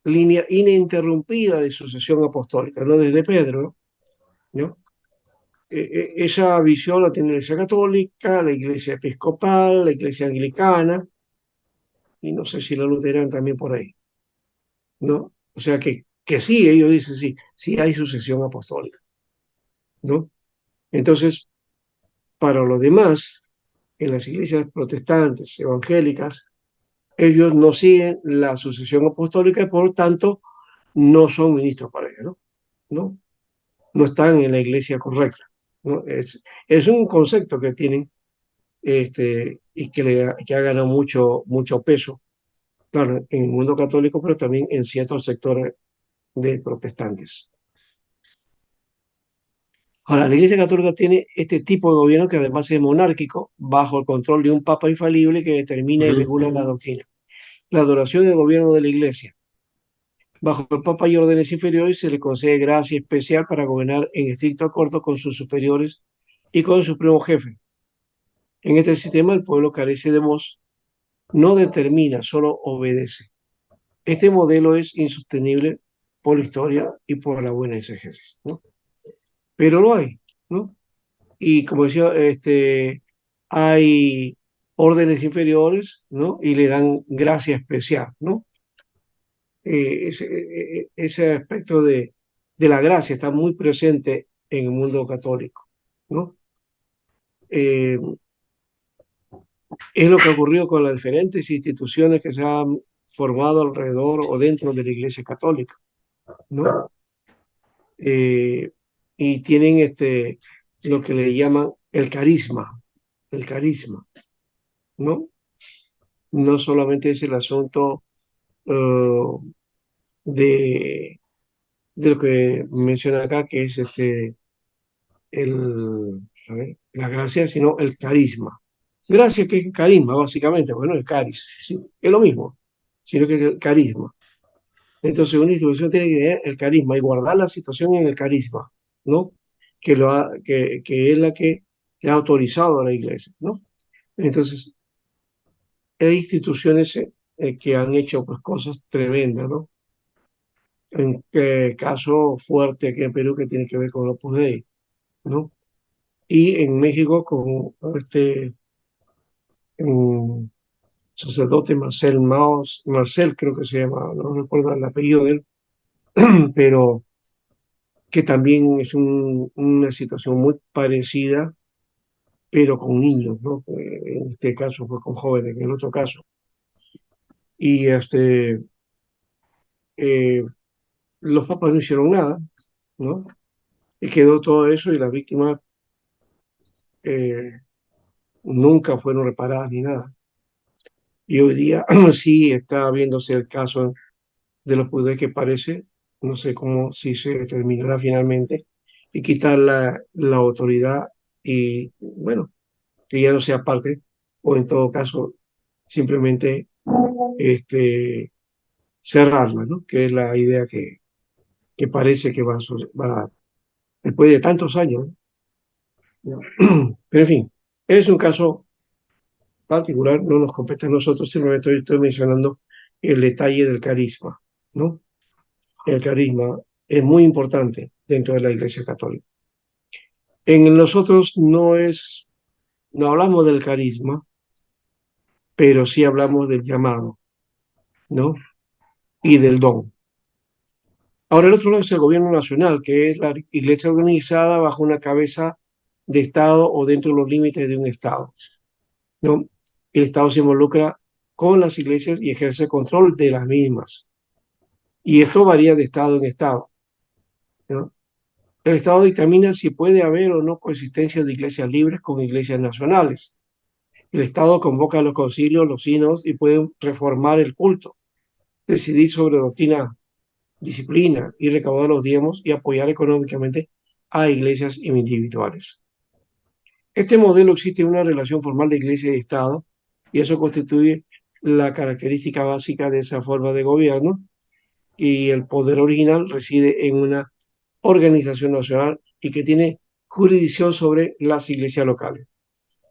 línea ininterrumpida de sucesión apostólica, no desde Pedro, ¿no? Esa visión la tiene la Iglesia Católica, la Iglesia Episcopal, la Iglesia Anglicana, y no sé si la luterana también por ahí, ¿no? O sea que sí, ellos dicen sí, sí hay sucesión apostólica, ¿no? Entonces, para los demás, en las iglesias protestantes, evangélicas, ellos no siguen la sucesión apostólica y por tanto no son ministros para ellos, ¿no? ¿No? No están en la iglesia correcta, ¿no? Es un concepto que tienen y que ha ganado mucho peso, claro, en el mundo católico, pero también en ciertos sectores de protestantes. Ahora, la Iglesia Católica tiene este tipo de gobierno que además es monárquico, bajo el control de un papa infalible que determina y Ujú. regula la doctrina. La adoración y el gobierno de la Iglesia. Bajo el papa y órdenes inferiores se le concede gracia especial para gobernar en estricto acuerdo con sus superiores y con el supremo jefe. En este sistema el pueblo carece de voz, no determina, solo obedece. Este modelo es insostenible por la historia y por la buena exégesis, ¿no? Pero lo hay, ¿no? Y como decía, hay órdenes inferiores, ¿no? Y le dan gracia especial, ¿no? Ese aspecto de la gracia está muy presente en el mundo católico, ¿no? Eh, es lo que ha ocurrido con las diferentes instituciones que se han formado alrededor o dentro de la Iglesia Católica, ¿no? Eh, y tienen lo que le llaman el carisma, ¿no? No solamente es el asunto eh, de, de lo que menciona acá, que es la gracia, sino el carisma. Gracia que es carisma, básicamente, bueno, el caris, sí, es lo mismo, sino que es el carisma. Entonces, una institución tiene que tener el carisma y guardar la situación en el carisma, ¿no? Que es la que le ha autorizado a la iglesia, ¿no? Entonces, hay instituciones que han hecho pues, cosas tremendas, ¿no? En caso fuerte aquí en Perú que tiene que ver con los Opus Dei, ¿no? Y en México con un sacerdote Marcel creo que se llama, no recuerdo el apellido de él, pero que también es una situación muy parecida, pero con niños, ¿no? En este caso fue con jóvenes, en el otro caso. Y eh, los papas no hicieron nada, ¿no? Y quedó todo eso y las víctimas eh, nunca fueron reparadas ni nada. Y hoy día sí está viéndose el caso de los judíos que parece, no sé cómo, si se determinará finalmente, y quitar la autoridad y, bueno, que ya no sea parte, o en todo caso, simplemente este, cerrarla, ¿no? Que es la idea que parece que va después de tantos años, ¿no? Pero en fin, es un caso particular, no nos compete a nosotros, simplemente estoy mencionando el detalle del carisma, ¿no? El carisma es muy importante dentro de la Iglesia Católica. En nosotros no hablamos del carisma, pero sí hablamos del llamado, ¿no? Y del don. Ahora, el otro lado es el gobierno nacional, que es la iglesia organizada bajo una cabeza de Estado o dentro de los límites de un Estado, ¿no? El Estado se involucra con las iglesias y ejerce control de las mismas. Y esto varía de Estado en Estado, ¿no? El Estado dictamina si puede haber o no coexistencia de iglesias libres con iglesias nacionales. El Estado convoca los concilios, los sínodos y puede reformar el culto, decidir sobre doctrina, disciplina y recaudar los diezmos y apoyar económicamente a iglesias individuales. Este modelo existe en una relación formal de iglesia y Estado y eso constituye la característica básica de esa forma de gobierno y el poder original reside en una organización nacional y que tiene jurisdicción sobre las iglesias locales.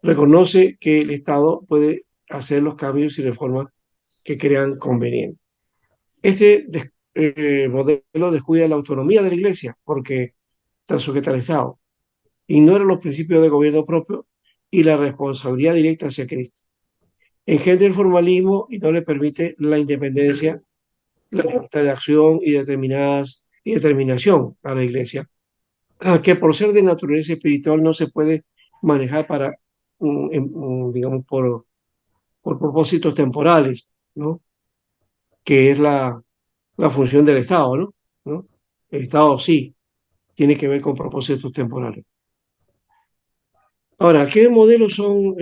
Reconoce que el Estado puede hacer los cambios y reformas que crean convenientes. Este modelo descuida la autonomía de la iglesia porque está sujeta al Estado, ignora los principios de gobierno propio y la responsabilidad directa hacia Cristo. Engendra el formalismo y no le permite la independencia, la libertad de acción y determinación a la iglesia, que por ser de naturaleza espiritual no se puede manejar para, digamos, por propósitos temporales, ¿no? Que es la función del Estado, ¿no? ¿No? El Estado sí tiene que ver con propósitos temporales. Ahora, ¿qué modelos son,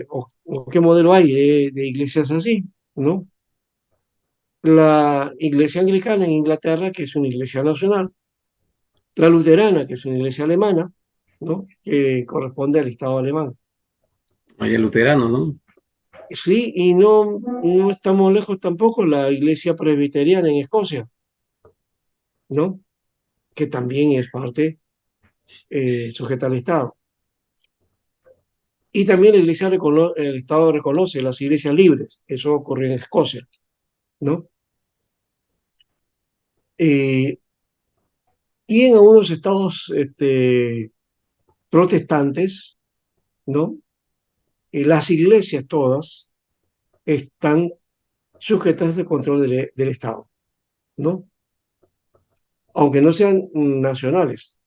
o qué modelo hay de iglesias así, ¿no? La iglesia anglicana en Inglaterra, que es una iglesia nacional, la luterana, que es una iglesia alemana, ¿no? Que corresponde al Estado alemán. Allá luterano, ¿no? Sí, y no estamos lejos tampoco la iglesia presbiteriana en Escocia, ¿no? Que también es parte sujeta al Estado. Y también el Estado reconoce las iglesias libres, eso ocurrió en Escocia, ¿no? Eh, y en algunos estados protestantes, ¿no? Las iglesias todas están sujetas al control del Estado, ¿no? Aunque no sean nacionales,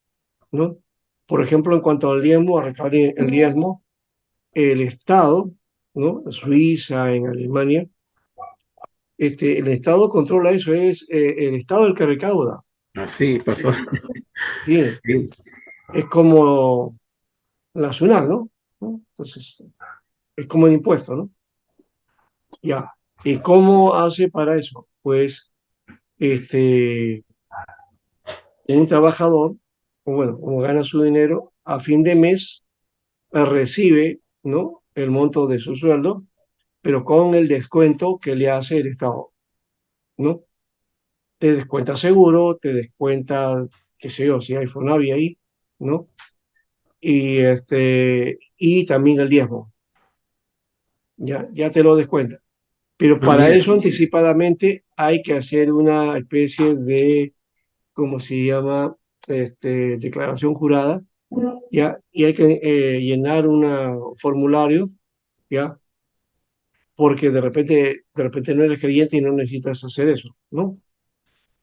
¿no? Por ejemplo, en cuanto al diezmo, a recabar el diezmo, el Estado, ¿no? En Suiza, en Alemania, el Estado controla eso, es el Estado el que recauda. Así pasó. Sí, Sí. es como la SUNAT, ¿no? ¿No? Entonces, es como el impuesto, ¿no? Ya. ¿Y cómo hace para eso? Pues, este, un trabajador, o bueno, como gana su dinero, a fin de mes recibe, ¿no? El monto de su sueldo, pero con el descuento que le hace el Estado, ¿no? Te descuenta seguro, te descuenta, qué sé yo, si hay Fonavi ahí, ¿no? Y también el diezmo, ya te lo descuenta. Pero Ah, para mira. eso anticipadamente hay que hacer una especie de, ¿cómo se llama? Declaración jurada, ¿ya? Y hay que llenar un formulario, ¿ya? Porque de repente no eres creyente y no necesitas hacer eso, ¿no?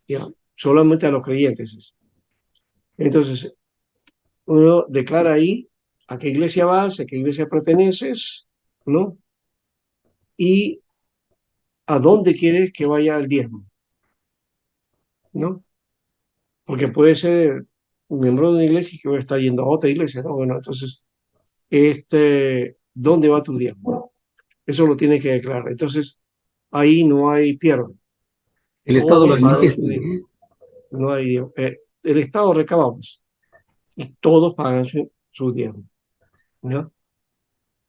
¿Ya? Solamente a los creyentes. Entonces, uno declara ahí a qué iglesia vas, a qué iglesia perteneces, ¿no? Y a dónde quieres que vaya el diezmo. ¿no? Porque puede ser un miembro de una iglesia y que va a estar yendo a otra iglesia, ¿no? Bueno, entonces, ¿dónde va tu diezmo? Eso lo tienes que declarar. Entonces, ahí no hay pierde. El Estado lo Todos pagan administra. su diezmo. No hay diezmo. El Estado recabamos y todos pagan su diezmo, ¿no?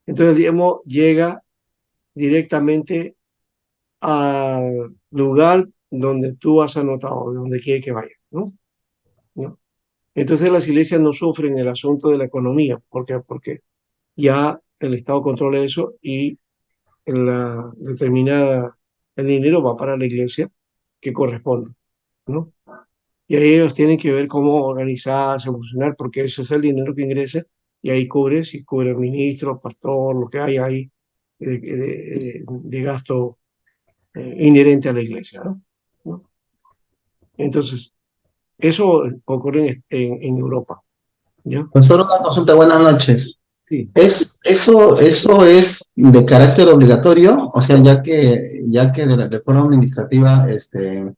Entonces, el diezmo llega directamente al lugar donde tú has anotado, de donde quiere que vaya, ¿no? ¿No? Entonces las iglesias no sufren el asunto de la economía. ¿Por qué? Porque ya el Estado controla eso y la determinada, el dinero va para la iglesia que corresponde, ¿no? Y ahí ellos tienen que ver cómo organizarse, funcionar, porque ese es el dinero que ingresa y ahí cubre, si cubre el ministro, pastor, lo que hay ahí de gasto inherente a la iglesia, ¿no? ¿No? Entonces, eso ocurre en Europa, ¿ya? Profesor, una consulta, buenas noches. Sí, Eso es de carácter obligatorio? O sea, ya que de forma administrativa, se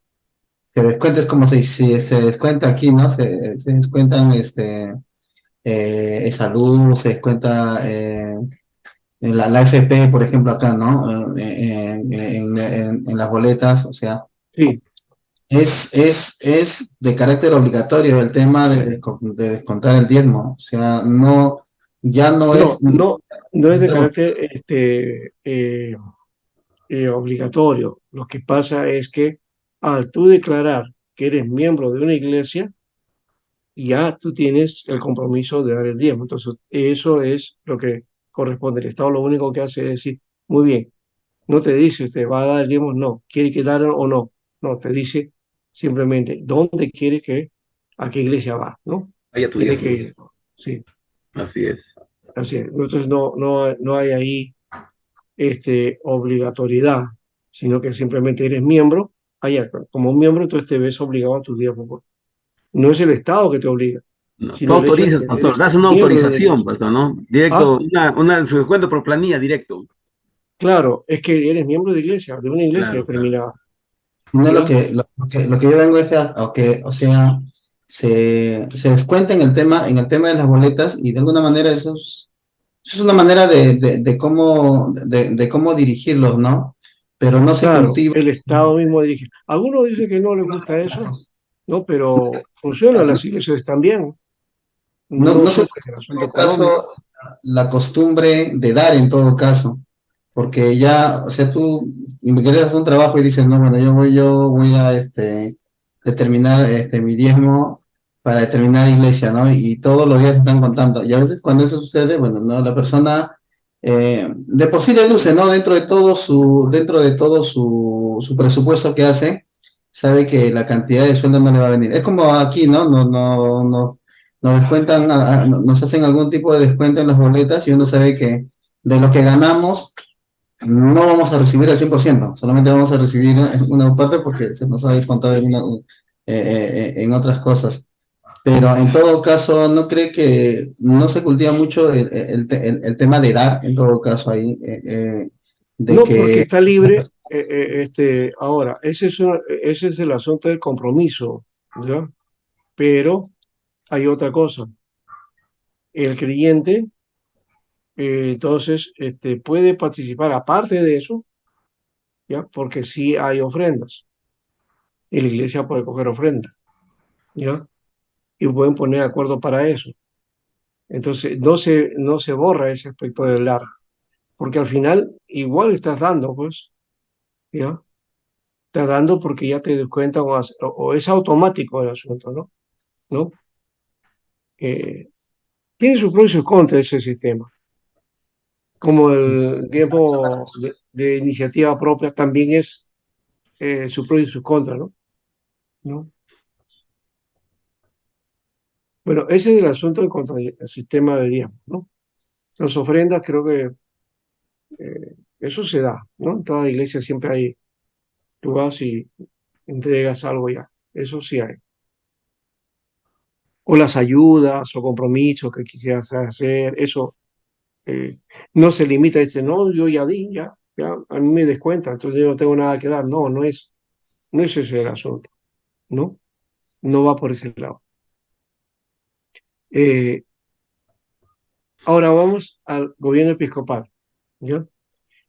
descuenta, es como si se descuenta aquí, ¿no? Se descuentan, salud, se descuenta, en la AFP, por ejemplo, acá, ¿no? En las boletas, o sea, sí. es de carácter obligatorio el tema de descontar el diezmo, o sea, no, ya no es. No es de carácter obligatorio. Lo que pasa es que al tú declarar que eres miembro de una iglesia, ya tú tienes el compromiso de dar el diezmo. Entonces, eso es lo que corresponde. El Estado lo único que hace es decir, muy bien, no te dice usted va a dar el diezmo, no, quiere que dar o no. No, te dice simplemente dónde quiere a qué iglesia va, ¿no? Vaya tu Tiene que diezmo. ir. Sí, Así es. así es. Entonces, no hay ahí obligatoriedad, sino que simplemente eres miembro, allá, como miembro, entonces te ves obligado a tu diezmo. No es el Estado que te obliga, No, tú sino el hecho de autorizas, que pastor, eres das una miembro de la autorización, iglesia. pastor, ¿no? Ah, Directo, su descuento por planilla, directo. claro, es que eres miembro de iglesia, de una iglesia Claro, claro. determinada, No, lo ¿ya? que, lo que yo vengo es a que, o sea, se descuenta en el tema de las boletas y de alguna manera eso es una manera de cómo dirigirlos, ¿no? Pero no se Claro, cultiva. el Estado mismo dirige. Algunos dicen que no les gusta eso, ¿no? Pero funciona, las iglesias están bien, No, no no se sufren el cultiva en asunto todo caso económico. la costumbre de dar en todo caso, porque ya, o sea, tú ingresas a un trabajo y dices, no, bueno, yo voy a determinar mi diezmo para determinada iglesia, ¿no? Y todos los días te están contando. Y a veces cuando eso sucede, bueno, no, la persona de por sí deduce, ¿no? Dentro de todo su presupuesto que hace, sabe que la cantidad de sueldo no le va a venir. Es como aquí, ¿no? Nos descuentan, nos hacen algún tipo de descuento en las boletas y uno sabe que de lo que ganamos no vamos a recibir el 100%, solamente vamos a recibir una parte porque se nos ha descontado en otras cosas. Pero en todo caso, ¿no cree que no se cultiva mucho el tema de dar, en todo caso, ahí, de No, porque que está libre. Ahora, ese es el asunto del compromiso, ¿ya? Pero hay otra cosa. El creyente, entonces, puede participar aparte de eso, ¿ya? Porque sí hay ofrendas. Y la iglesia puede coger ofrendas, ¿ya? Y pueden poner de acuerdo para eso. Entonces, no se borra ese aspecto del dar, porque al final igual estás dando, pues, ¿ya? Estás dando porque ya te descuentan o es automático el asunto, ¿no? ¿No? Eh, Tiene sus pros y sus contras ese sistema, como el tiempo de iniciativa propia también es sus pros y sus contras, ¿no? ¿No? Bueno, ese es el asunto en cuanto al sistema de diezmo, ¿no? Las ofrendas creo que eso se da, ¿no? En toda iglesia siempre hay, tú vas y entregas algo ya, eso sí hay. O las ayudas o compromisos que quisieras hacer, eso no se limita a decir, no, yo ya di, ya, a mí me descuenta, entonces yo no tengo nada que dar. No, no es ese el asunto. ¿no? No va por ese lado. Eh, Ahora vamos al gobierno episcopal, ¿ya?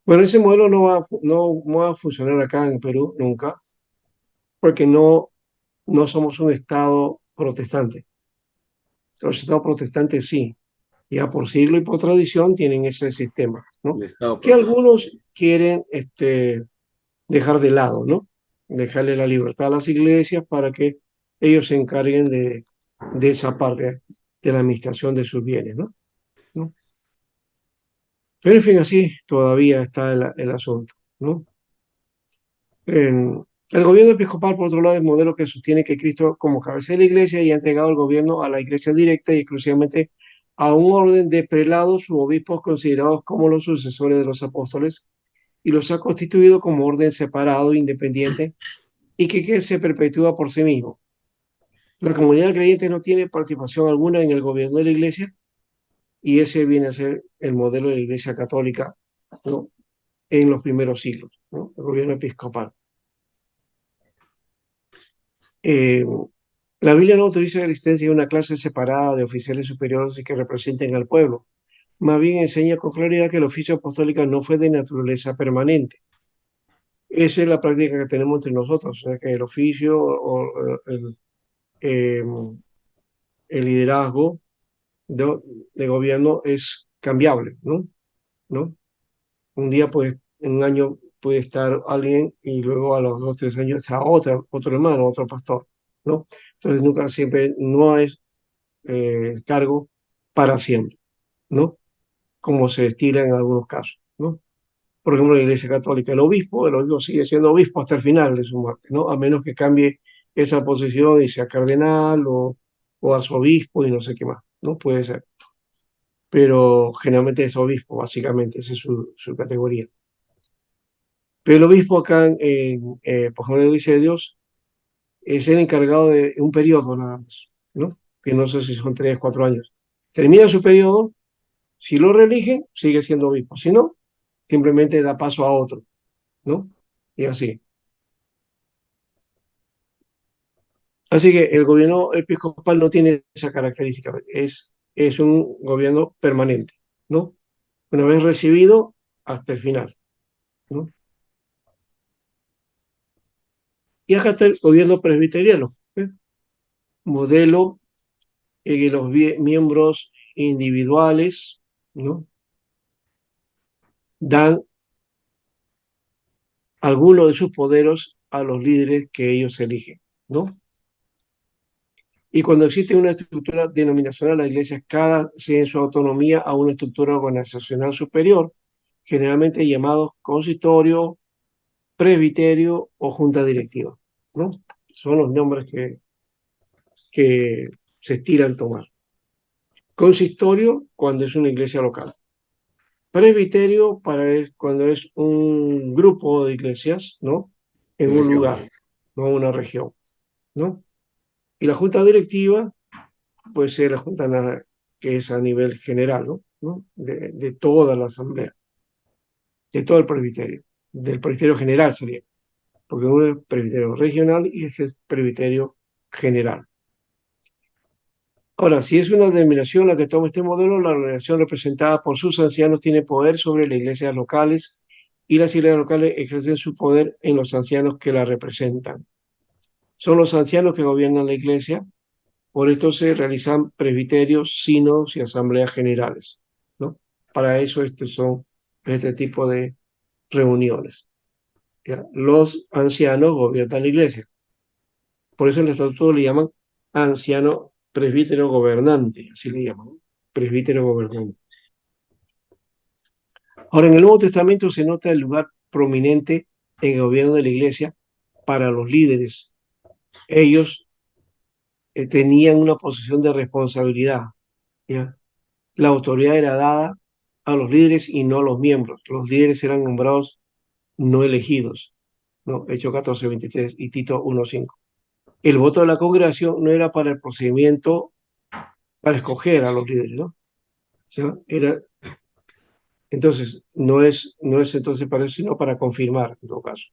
Bueno, ese modelo no va a funcionar acá en Perú nunca, porque no somos un estado protestante. Los estados protestantes sí, ya por siglo y por tradición tienen ese sistema, ¿no? El Estado Que protestante. algunos quieren dejar de lado, ¿no? Dejarle la libertad a las iglesias para que ellos se encarguen de esa parte de la administración de sus bienes, ¿no? ¿No? Pero en fin, así todavía está el asunto, ¿no? El gobierno episcopal, por otro lado, es modelo que sostiene que Cristo, como cabeza de la iglesia, y ha entregado el gobierno a la iglesia directa y exclusivamente a un orden de prelados u obispos considerados como los sucesores de los apóstoles, y los ha constituido como orden separado, independiente, y que se perpetúa por sí mismo. La comunidad creyente no tiene participación alguna en el gobierno de la iglesia, y ese viene a ser el modelo de la iglesia católica, ¿no? En los primeros siglos, ¿no? El gobierno episcopal. Eh, la Biblia no autoriza la existencia de una clase separada de oficiales superiores y que representen al pueblo. Más bien enseña con claridad que el oficio apostólico no fue de naturaleza permanente. Esa es la práctica que tenemos entre nosotros, o sea, que el oficio o eh, el liderazgo de, de gobierno es cambiable, ¿no? ¿No? Un día, pues, en un año puede estar alguien y luego a los 2 o 3 años está otro hermano, otro pastor, ¿no? Entonces nunca siempre no es cargo para siempre, ¿no? Como se estila en algunos casos, ¿no? Por ejemplo, la Iglesia Católica, el obispo sigue siendo obispo hasta el final de su muerte, ¿no? A menos que cambie esa posición y sea cardenal o arzobispo y no sé qué más, ¿no? Puede ser. Pero generalmente es obispo, básicamente, esa es su categoría. Pero el obispo acá, por ejemplo, en la Iglesia de Dios, es el encargado de un periodo nada más, ¿no? Que no sé si son 3, 4 años. Termina su periodo. Si lo reelige, sigue siendo obispo. Si no, simplemente da paso a otro, ¿no? Y así. Así que el gobierno episcopal no tiene esa característica. Es un gobierno permanente, ¿no? Una vez recibido, hasta el final, ¿no? Y acá está el gobierno presbiteriano, ¿eh? Modelo en que los miembros individuales, ¿no? Dan alguno de sus poderes a los líderes que ellos eligen, ¿no? Y cuando existe una estructura denominacional, las iglesias cada cede su autonomía a una estructura organizacional superior, generalmente llamados consistorio, presbiterio o junta directiva, ¿no? Son los nombres que se estiran tomar. Consistorio cuando es una iglesia local. Presbiterio cuando es un grupo de iglesias, ¿no? En un Región. lugar, no una región, ¿no? Y la junta directiva puede ser la junta que es a nivel general, ¿no? ¿No? De toda la asamblea, de todo el presbiterio, del presbiterio general sería, porque uno es presbiterio regional y este es presbiterio general. Ahora, si es una denominación la que toma este modelo, la organización representada por sus ancianos tiene poder sobre las iglesias locales y las iglesias locales ejercen su poder en los ancianos que la representan. Son los ancianos que gobiernan la iglesia, por esto se realizan presbiterios, sínodos y asambleas generales, ¿no? Para eso son este tipo de reuniones, ¿ya? Los ancianos gobiernan la iglesia. Por eso en el estatuto le llaman anciano presbítero gobernante, así le llaman, ¿no? Presbítero gobernante. Ahora, en el Nuevo Testamento se nota el lugar prominente en el gobierno de la iglesia para los líderes. Ellos tenían una posición de responsabilidad, ¿ya? La autoridad era dada a los líderes y no a los miembros. Los líderes eran nombrados, no elegidos, ¿no? Hechos 14:23 y Tito 1:5. El voto de la congregación no era para el procedimiento para escoger a los líderes, ¿no? O sea, entonces, no es entonces para eso, sino para confirmar, en todo caso.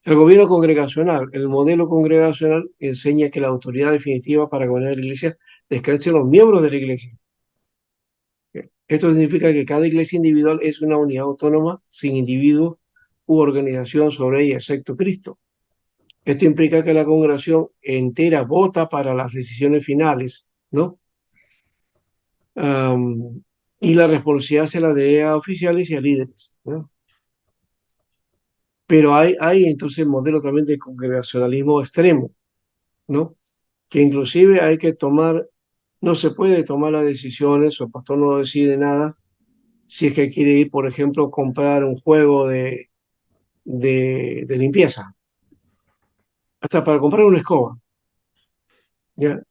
El gobierno congregacional, el modelo congregacional enseña que la autoridad definitiva para gobernar la iglesia descansa en los miembros de la iglesia. Esto significa que cada iglesia individual es una unidad autónoma sin individuo u organización sobre ella, excepto Cristo. Esto implica que la congregación entera vota para las decisiones finales, ¿no? Y la responsabilidad se la debe a oficiales y a líderes, ¿no? Pero hay entonces modelos también de congregacionalismo extremo, ¿no? Que inclusive hay que tomar, no se puede tomar las decisiones, o el pastor no decide nada, si es que quiere ir, por ejemplo, a comprar un juego de limpieza, hasta para comprar una escoba, ¿ya?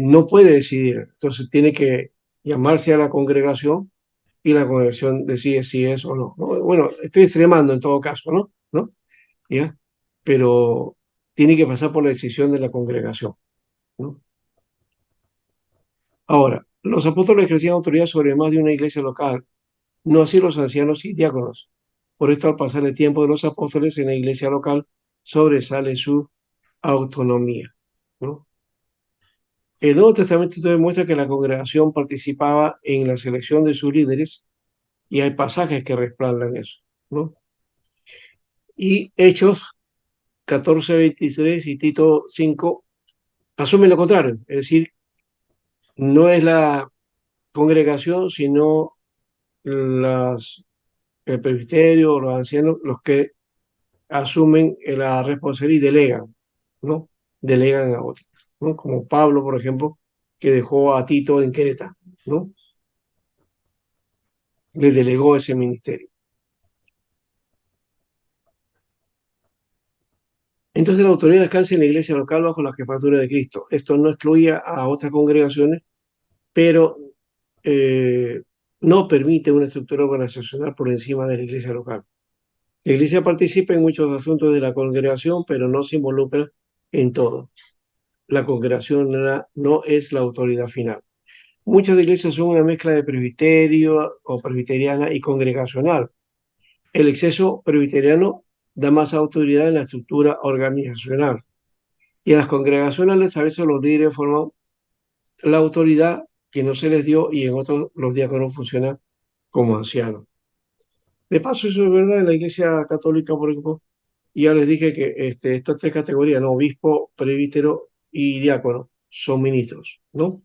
No puede decidir, entonces tiene que llamarse a la congregación y la congregación decide si es o no, ¿no? Bueno, estoy extremando en todo caso, ¿no? ¿No? ¿Ya? Pero tiene que pasar por la decisión de la congregación, ¿no? Ahora, los apóstoles ejercían autoridad sobre más de una iglesia local, no así los ancianos y diáconos. Por esto, al pasar el tiempo de los apóstoles en la iglesia local, sobresale su autonomía, ¿no? El Nuevo Testamento demuestra que la congregación participaba en la selección de sus líderes y hay pasajes que respaldan eso, ¿no? Y Hechos 14:23 y Tito 5 asumen lo contrario, es decir, no es la congregación, sino el presbiterio o los ancianos los que asumen la responsabilidad y delegan, ¿no? Delegan a otros, ¿no? Como Pablo, por ejemplo, que dejó a Tito en Creta, ¿no? Le delegó ese ministerio. Entonces la autoridad descansa en la iglesia local bajo la jefatura de Cristo. Esto no excluye a otras congregaciones, pero no permite una estructura organizacional por encima de la iglesia local. La iglesia participa en muchos asuntos de la congregación, pero no se involucra en todo. La congregación no es la autoridad final. Muchas iglesias son una mezcla de presbiterio o presbiteriana y congregacional. El exceso presbiteriano da más autoridad en la estructura organizacional. Y en las congregacionales a veces los líderes forman la autoridad que no se les dio y en otros los diáconos funcionan como ancianos. De paso, eso es verdad en la Iglesia Católica, por ejemplo, y ya les dije que estas tres categorías, ¿no? Obispo, presbítero y diácono, son ministros, ¿no?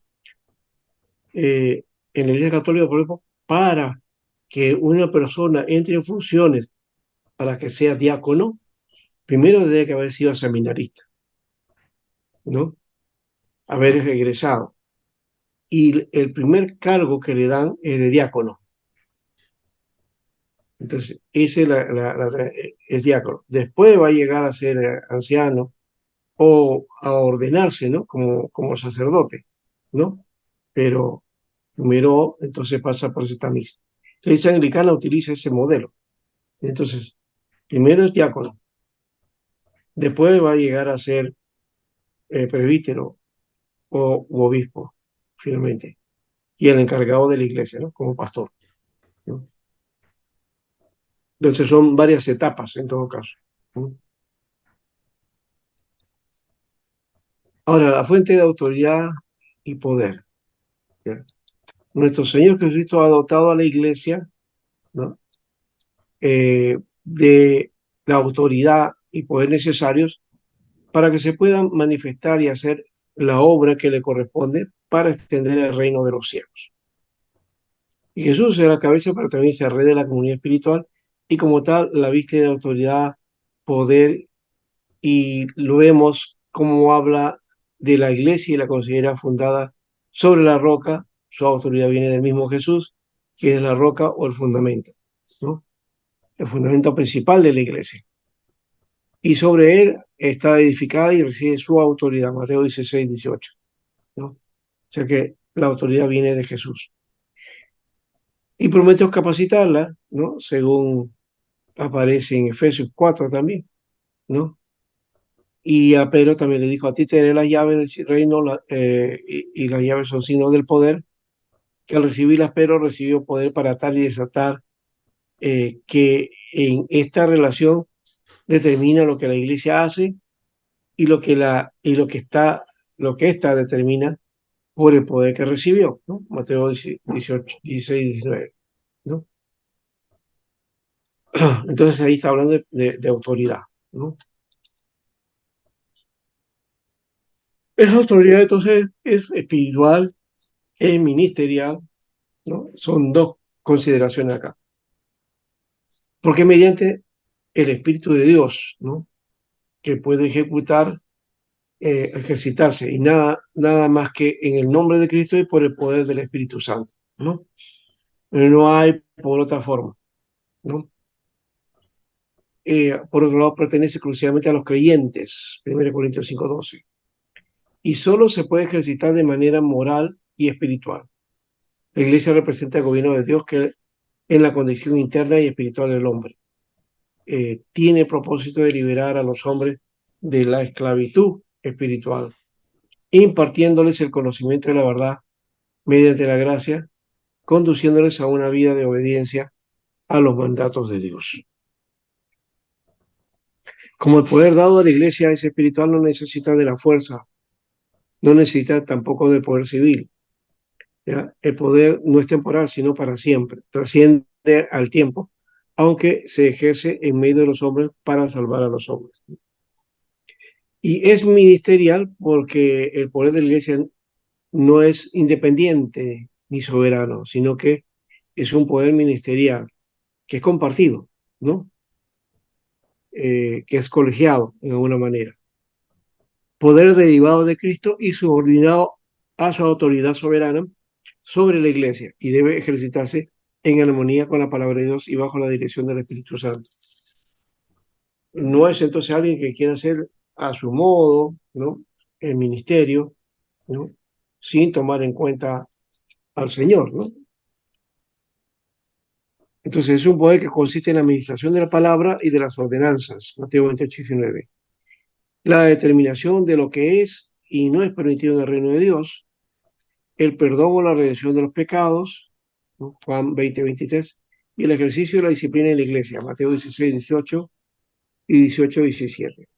En la Iglesia Católica, por ejemplo, para que una persona entre en funciones para que sea diácono, primero debe que haber sido seminarista, ¿no? Haber egresado. Y el primer cargo que le dan es de diácono. Entonces, ese es diácono. Después va a llegar a ser anciano o a ordenarse, ¿no? Como sacerdote, ¿no? Pero primero, entonces pasa por ese tamiz. La iglesia anglicana utiliza ese modelo. Entonces, primero es diácono. Después va a llegar a ser presbítero u obispo, finalmente. Y el encargado de la iglesia, ¿no? Como pastor, ¿no? Entonces son varias etapas en todo caso, ¿no? Ahora, la fuente de autoridad y poder, ¿ya? Nuestro Señor Jesucristo ha dotado a la iglesia, ¿no? De la autoridad y poder necesarios para que se puedan manifestar y hacer la obra que le corresponde para extender el reino de los cielos. Y Jesús es la cabeza, pero también se red de la comunidad espiritual y como tal la viste de autoridad, poder, y lo vemos como habla de la iglesia y la considera fundada sobre la roca. Su autoridad viene del mismo Jesús, que es la roca o el fundamento, ¿no? El fundamento principal de la iglesia. Y sobre él está edificada y recibe su autoridad, Mateo 16:18, ¿no? O sea que la autoridad viene de Jesús. Y prometió capacitarla, ¿no? Según aparece en Efesios 4 también, ¿no? Y a Pedro también le dijo, a ti te daré las llaves del reino, y las llaves son signos del poder, que al recibirlas Pedro recibió poder para atar y desatar, que en esta relación determina lo que la iglesia hace y lo que ésta determina por el poder que recibió, ¿no? Mateo 18, 16, 19, ¿no? Entonces ahí está hablando de autoridad, ¿no? Esa autoridad entonces es espiritual, es ministerial, ¿no? Son dos consideraciones acá. Porque mediante el Espíritu de Dios, ¿no? Que puede ejercitarse, y nada más que en el nombre de Cristo y por el poder del Espíritu Santo, ¿no? No hay por otra forma, ¿no? Por otro lado, pertenece exclusivamente a los creyentes, 1 Corintios 5:12, y solo se puede ejercitar de manera moral y espiritual. La iglesia representa el gobierno de Dios que en la condición interna y espiritual del hombre. Tiene el propósito de liberar a los hombres de la esclavitud espiritual, impartiéndoles el conocimiento de la verdad mediante la gracia, conduciéndoles a una vida de obediencia a los mandatos de Dios. Como el poder dado a la iglesia es espiritual, no necesita de la fuerza, no necesita tampoco del poder civil. ¿Ya? El poder no es temporal, sino para siempre, trasciende al tiempo, aunque se ejerce en medio de los hombres para salvar a los hombres. Y es ministerial porque el poder de la iglesia no es independiente ni soberano, sino que es un poder ministerial que es compartido, ¿no? Que es colegiado en alguna manera. Poder derivado de Cristo y subordinado a su autoridad soberana sobre la iglesia y debe ejercitarse en armonía con la palabra de Dios y bajo la dirección del Espíritu Santo. No es entonces alguien que quiera hacer a su modo, ¿no? El ministerio, ¿no? Sin tomar en cuenta al Señor, ¿no? Entonces es un poder que consiste en la administración de la palabra y de las ordenanzas, Mateo 28, 19. La determinación de lo que es y no es permitido en el reino de Dios, el perdón o la redención de los pecados, ¿no? Juan 20, 23, y el ejercicio de la disciplina en la iglesia, Mateo 16, 18 y 18, 17.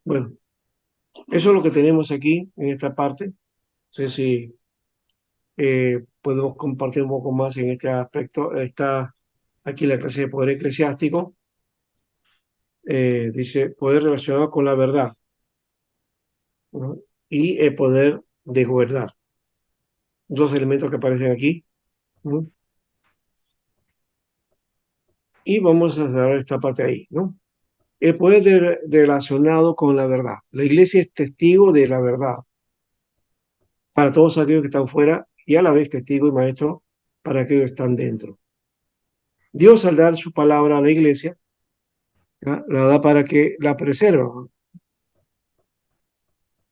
Bueno, eso es lo que tenemos aquí en esta parte. No sé si podemos compartir un poco más en este aspecto. Está aquí la clase de poder eclesiástico. Dice poder relacionado con la verdad, ¿no? Y el poder de gobernar. Dos elementos que aparecen aquí, ¿no? Y vamos a cerrar esta parte ahí, ¿no? El poder relacionado con la verdad. La iglesia es testigo de la verdad para todos aquellos que están fuera y a la vez testigo y maestro para aquellos que están dentro. Dios al dar su palabra a la iglesia, ¿ya? La da para que la preserve, ¿no?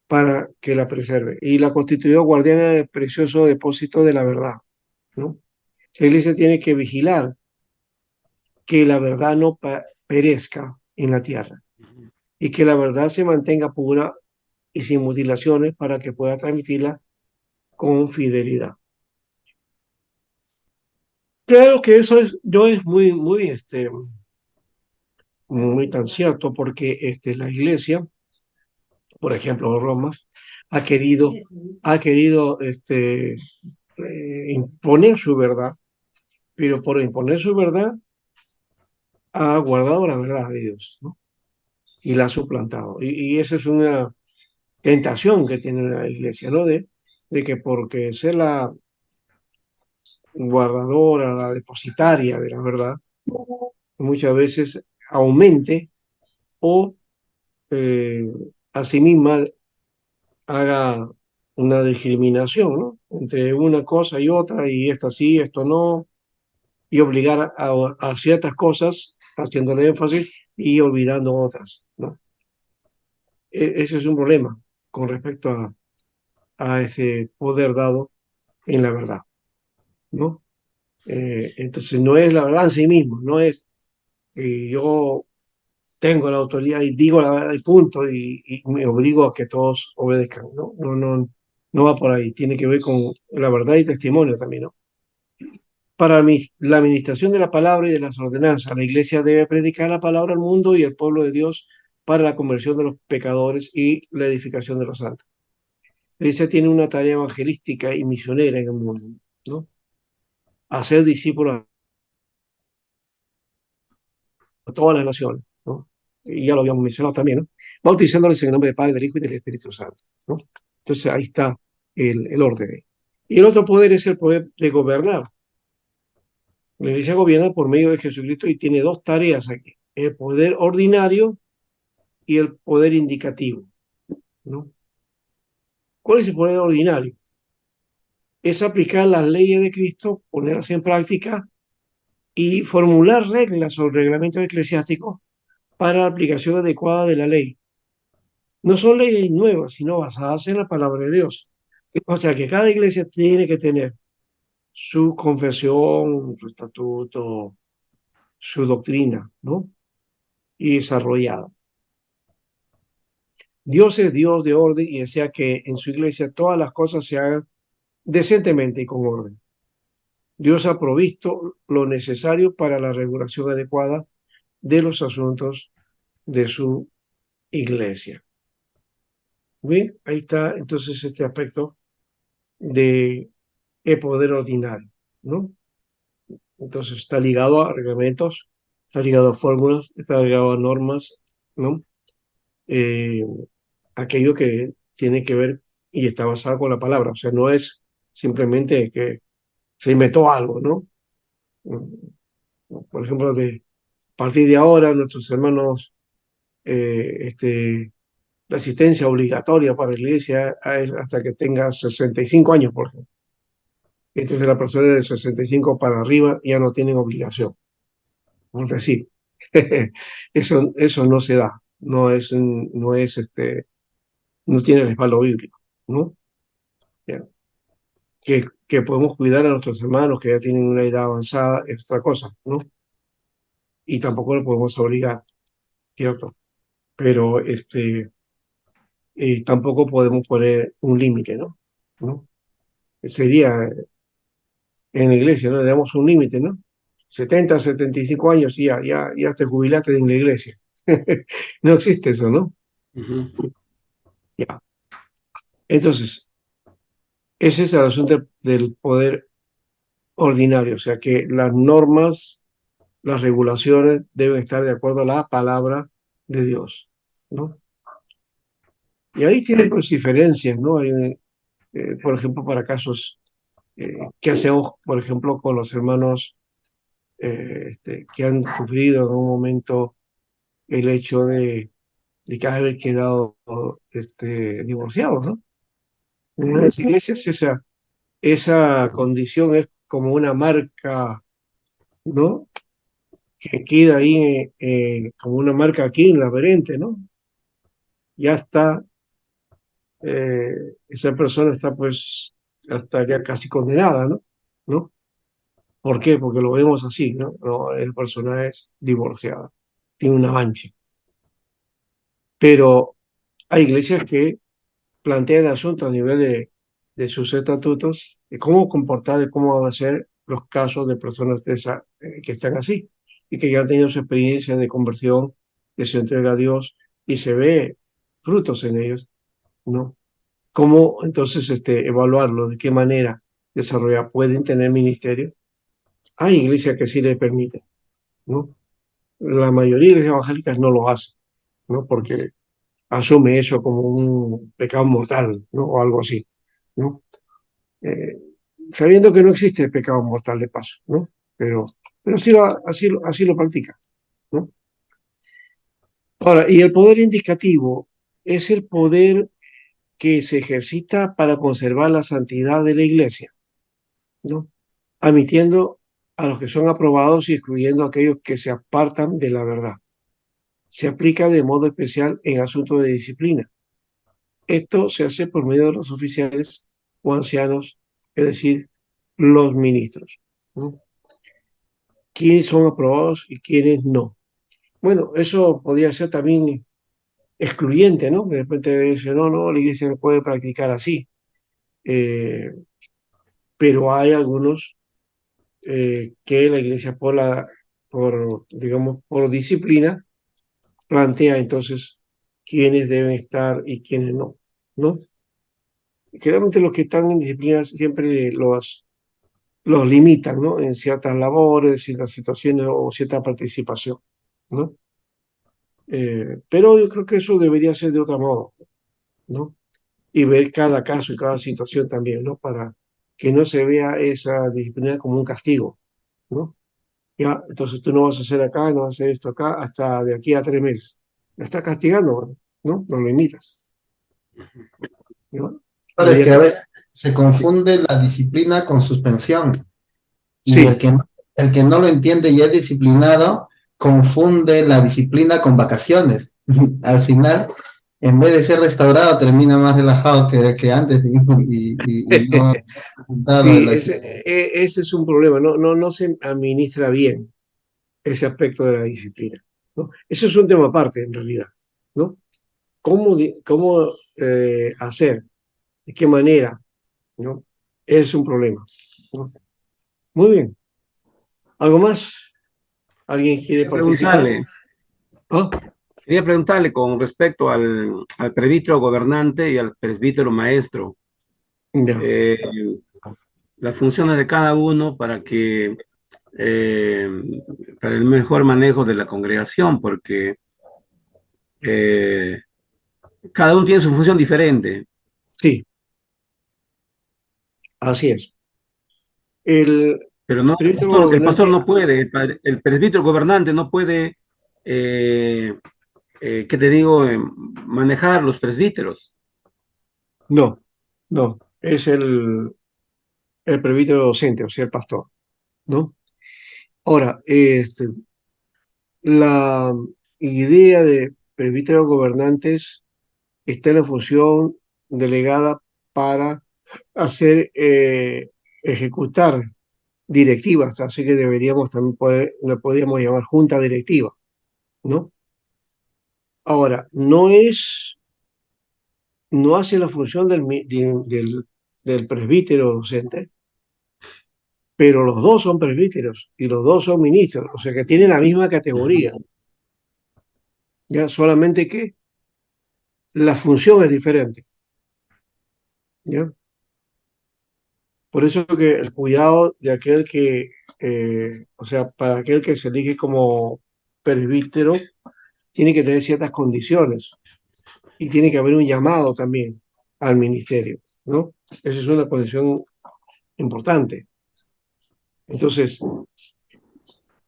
Para que la preserve y la constituyó guardiana del precioso depósito de la verdad, ¿no? La iglesia tiene que vigilar que la verdad no perezca en la tierra y que la verdad se mantenga pura y sin mutilaciones para que pueda transmitirla con fidelidad. Creo que eso no es muy tan cierto porque la iglesia, por ejemplo, Roma, ha querido imponer su verdad, pero por imponer su verdad ha guardado la verdad de Dios, ¿no? Y la ha suplantado. Y esa es una tentación que tiene la iglesia, ¿no? De que porque ser la guardadora, la depositaria de la verdad, muchas veces aumente o a sí misma haga una discriminación, ¿no? Entre una cosa y otra, y esta sí, esto no, y obligar a ciertas cosas, haciéndole énfasis y olvidando otras, ¿no? Ese es un problema con respecto a ese poder dado en la verdad, ¿no? Entonces no es la verdad en sí mismo, no es yo tengo la autoridad y digo la verdad y punto y me obligo a que todos obedezcan, ¿no? No va por ahí, tiene que ver con la verdad y testimonio también, ¿no? Para la administración de la palabra y de las ordenanzas, la iglesia debe predicar la palabra al mundo y al pueblo de Dios para la conversión de los pecadores y la edificación de los santos. La iglesia tiene una tarea evangelística y misionera en el mundo, ¿no? Hacer discípulos a todas las naciones, ¿no? Y ya lo habíamos mencionado también, ¿no? Bautizándoles en el nombre del Padre, del Hijo y del Espíritu Santo, ¿no? Entonces ahí está el orden. Y el otro poder es el poder de gobernar. La iglesia gobierna por medio de Jesucristo y tiene dos tareas aquí: el poder ordinario y el poder indicativo, ¿no? ¿Cuál es el poder ordinario? Es aplicar las leyes de Cristo, ponerlas en práctica y formular reglas o reglamentos eclesiásticos para la aplicación adecuada de la ley. No son leyes nuevas, sino basadas en la palabra de Dios. O sea que cada iglesia tiene que tener su confesión, su estatuto, su doctrina, ¿no? Y desarrollada. Dios es Dios de orden y desea que en su iglesia todas las cosas se hagan decentemente y con orden. Dios ha provisto lo necesario para la regulación adecuada de los asuntos de su iglesia. Bien, ahí está entonces este aspecto de el poder ordinario, ¿no? Entonces está ligado a reglamentos, está ligado a fórmulas, está ligado a normas, ¿no? Eh, aquello que tiene que ver y está basado con la palabra, o sea, no es simplemente que se inventó algo, ¿no? Por ejemplo, de a partir de ahora nuestros hermanos, la asistencia obligatoria para la iglesia es hasta que tenga 65 años, por ejemplo. Entonces la persona de 65 para arriba ya no tienen obligación. Vamos a decir, eso no se da, no tiene respaldo bíblico, ¿no? Ya. Que podemos cuidar a nuestros hermanos que ya tienen una edad avanzada es otra cosa, ¿no? Y tampoco lo podemos obligar, ¿cierto? Pero tampoco podemos poner un límite, ¿no? ¿No? Sería en la iglesia, ¿no? Le damos un límite, ¿no? 70, 75 años y ya te jubilaste en la iglesia. No existe eso, ¿no? Ujú. Ya. Entonces, ese es el asunto del poder ordinario, o sea que las normas, las regulaciones deben estar de acuerdo a la palabra de Dios, ¿no? Y ahí tienen pues diferencias, ¿no? Por ejemplo, para casos, ¿qué hacemos, por ejemplo, con los hermanos que han sufrido en un momento el hecho de haber quedado divorciados, ¿no? En las iglesias esa condición es como una marca, ¿no? Que queda ahí como una marca aquí en la verente, ¿no? Ya está, esa persona está pues, hasta ya casi condenada, ¿no? ¿No? ¿Por qué? Porque lo vemos así, ¿no? No, la persona es divorciada, tiene una mancha. Pero hay iglesias que plantean el asunto a nivel de sus estatutos, de cómo comportar y cómo hacer los casos de personas que están así y que ya han tenido su experiencia de conversión, de su entrega a Dios y se ve frutos en ellos, ¿no? ¿Cómo entonces evaluarlo? ¿De qué manera desarrollar? ¿Pueden tener ministerio? Hay iglesias que sí les permiten, ¿no? La mayoría de las evangélicas no lo hacen, ¿no? Porque asume eso como un pecado mortal, ¿no? O algo así, ¿no? Eh, Sabiendo que no existe el pecado mortal de paso, ¿no? Pero así lo practica, ¿no? Ahora, y el poder indicativo es el poder que se ejercita para conservar la santidad de la iglesia, ¿no? Admitiendo a los que son aprobados y excluyendo a aquellos que se apartan de la verdad. Se aplica de modo especial en asuntos de disciplina. Esto se hace por medio de los oficiales o ancianos, es decir, los ministros, ¿no? ¿Quiénes son aprobados y quiénes no? Bueno, eso podría ser también excluyente, ¿no? Que de repente dice, no, la iglesia no puede practicar así. Eh, pero hay algunos que la iglesia digamos, por disciplina, plantea entonces quiénes deben estar y quiénes no, ¿no? Generalmente los que están en disciplina siempre los limitan, ¿no? En ciertas labores, ciertas situaciones o cierta participación, ¿no? Pero yo creo que eso debería ser de otro modo, ¿no? Y ver cada caso y cada situación también, ¿no? Para que no se vea esa disciplina como un castigo, ¿no? Ya, entonces tú no vas a hacer acá, no vas a hacer esto acá hasta de aquí a 3 meses. La estás castigando, ¿no? No lo imitas, ¿no? Pero es Debería que a ser. veces se confunde la disciplina con suspensión. Y Sí, el que no lo entiende y es disciplinado, confunde la disciplina con vacaciones. Al final, en vez de ser restaurado, termina más relajado que antes y no ha resultado de sí, la ese es un problema, no se administra bien ese aspecto de la disciplina, ¿no? Eso es un tema aparte, en realidad, ¿no? ¿Cómo hacer? ¿De qué manera? ¿No? Es un problema, ¿no? Muy bien. ¿Algo más? ¿Alguien quiere Quería participar? preguntarle, ¿Ah? quería preguntarle con respecto al presbítero gobernante y al presbítero maestro, Ya. eh, las funciones de cada uno eh, para el mejor manejo de la congregación, porque eh, cada uno tiene su función diferente, Sí, así es. El pero no, presbítero el pastor gobernante, no puede, el presbítero gobernante no puede, eh, ¿qué te digo?, manejar los presbíteros. no, no, es el presbítero docente, o sea, el pastor, ¿no? Ahora, la idea de presbíteros gobernantes está en la función delegada para ejecutar directivas, así que deberíamos también lo podríamos llamar junta directiva, ¿no? Ahora, no hace la función del presbítero docente, pero los dos son presbíteros y los dos son ministros, o sea que tienen la misma categoría, ya solamente que la función es diferente, ¿ya? Por eso que el cuidado de aquel o sea, para aquel que se elige como presbítero, tiene que tener ciertas condiciones y tiene que haber un llamado también al ministerio, ¿no? Esa es una condición importante. Entonces,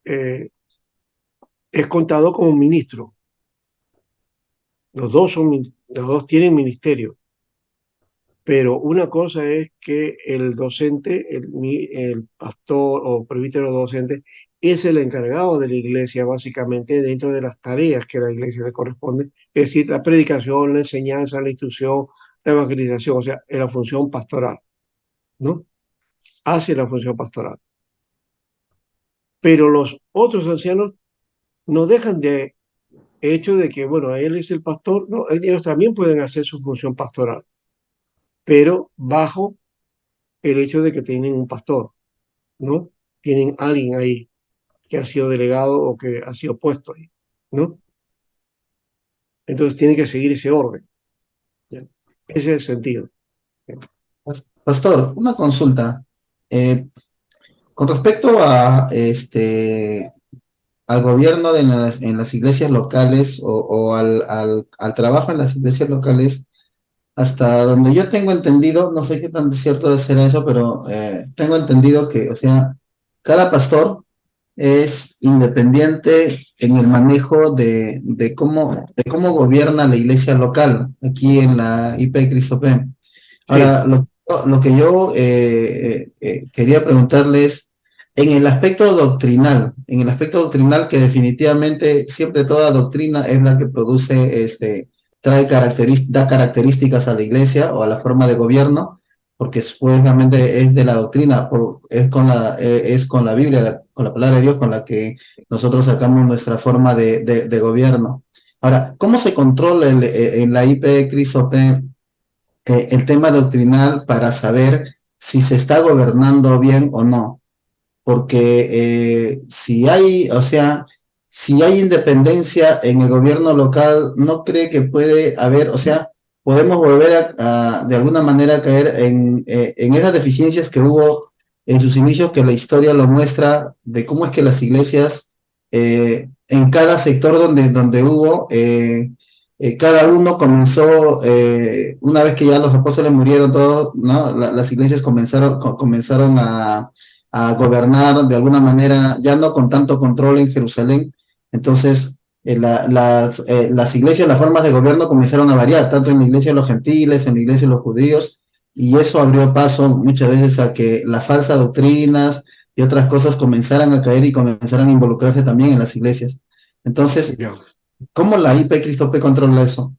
eh, es contado como ministro. Los dos tienen ministerio, pero una cosa es que el docente, el pastor o presbítero docente, es el encargado de la iglesia básicamente dentro de las tareas que a la iglesia le corresponde, es decir, la predicación, la enseñanza, la instrucción, la evangelización, o sea, es la función pastoral, ¿no? Hace la función pastoral. Pero los otros ancianos no dejan de hecho de que, bueno, él es el pastor, no, ellos también pueden hacer su función pastoral, pero bajo el hecho de que tienen un pastor, ¿no? Tienen alguien ahí que ha sido delegado o que ha sido puesto ahí, ¿no? Entonces tiene que seguir ese orden, ¿ya? Ese es el sentido. ¿Ya? Pastor, una consulta. Eh, con respecto a al gobierno en las iglesias locales o al trabajo en las iglesias locales, hasta donde yo tengo entendido, no sé qué tan cierto de ser eso, pero tengo entendido que, o sea, cada pastor es independiente en el manejo de cómo gobierna la iglesia local, aquí en la IP Cristo P. Sí, Ahora, lo que yo quería preguntarles, en el aspecto doctrinal que definitivamente siempre toda doctrina es la que produce, da características a la iglesia o a la forma de gobierno, porque supuestamente es de la doctrina, es con la Biblia, con la palabra de Dios con la que nosotros sacamos nuestra forma de gobierno. Ahora, ¿cómo se controla en la IP Cristo P el tema doctrinal para saber si se está gobernando bien o no? porque si hay, o sea, si hay independencia en el gobierno local, ¿no cree que puede haber, o sea, podemos volver de alguna manera a caer en esas deficiencias que hubo en sus inicios, que la historia lo muestra, de cómo es que las iglesias, en cada sector donde hubo, cada uno comenzó, una vez que ya los apóstoles murieron todos, ¿no? Las iglesias comenzaron a gobernar de alguna manera, ya no con tanto control en Jerusalén. Entonces, las iglesias, las formas de gobierno comenzaron a variar, tanto en la iglesia de los gentiles, en la iglesia de los judíos, y eso abrió paso muchas veces a que las falsas doctrinas y otras cosas comenzaran a caer y comenzaran a involucrarse también en las iglesias. Entonces, Ya. ¿cómo la IP Cristo P controla eso?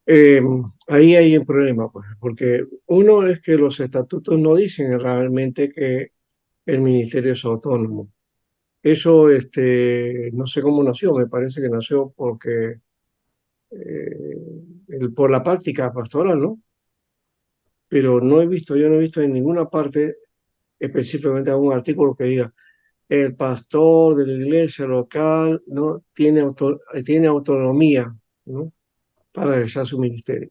Eh, Ahí hay un problema, pues, porque uno es que los estatutos no dicen realmente que el ministerio es autónomo. Eso, no sé cómo nació, me parece que nació porque por la práctica pastoral, ¿no? Pero yo no he visto en ninguna parte específicamente algún artículo que diga el pastor de la iglesia local no tiene autonomía, ¿no? Para realizar su ministerio.